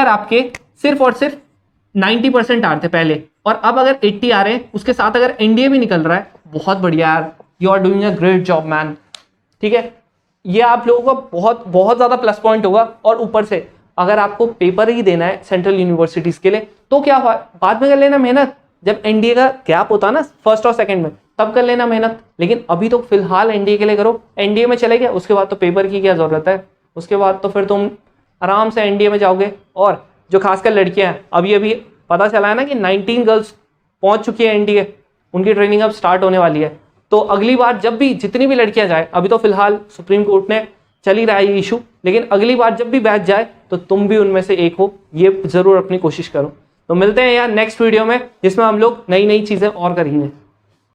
आपके सिर्फ और सिर्फ 90% आ रहे थे पहले, और अब अगर 80 आ रहे हैं, उसके साथ अगर NDA भी निकल रहा है, बहुत बढ़िया यार, you are doing a great job man. ठीक है, ये आप लोगों का बहुत बहुत ज्यादा प्लस पॉइंट होगा। और ऊपर से अगर आपको पेपर ही देना है सेंट्रल यूनिवर्सिटीज के लिए, तो क्या हुआ, बाद में कर लेना मेहनत, जब NDA का गैप होता है ना फर्स्ट और सेकंड में, तब कर लेना मेहनत। लेकिन अभी तो फिलहाल NDA के लिए करो। NDA में चले गए, उसके बाद तो पेपर की क्या जरूरत है, उसके बाद तो फिर तुम आराम से NDA में जाओगे। और जो खासकर लड़कियां हैं, अभी पता चला है ना कि 19 गर्ल्स पहुंच चुकी है NDA, उनकी ट्रेनिंग अब स्टार्ट होने वाली है। तो अगली बार जब भी जितनी भी लड़कियां जाए, अभी तो फिलहाल सुप्रीम कोर्ट ने चल ही रहा है ये इशू, लेकिन अगली बार जब भी बैच जाए तो तुम भी उनमें से एक हो, ये जरूर अपनी कोशिश करो। तो मिलते हैं यार नेक्स्ट वीडियो में, जिसमें हम लोग नई नई चीजें और करेंगे।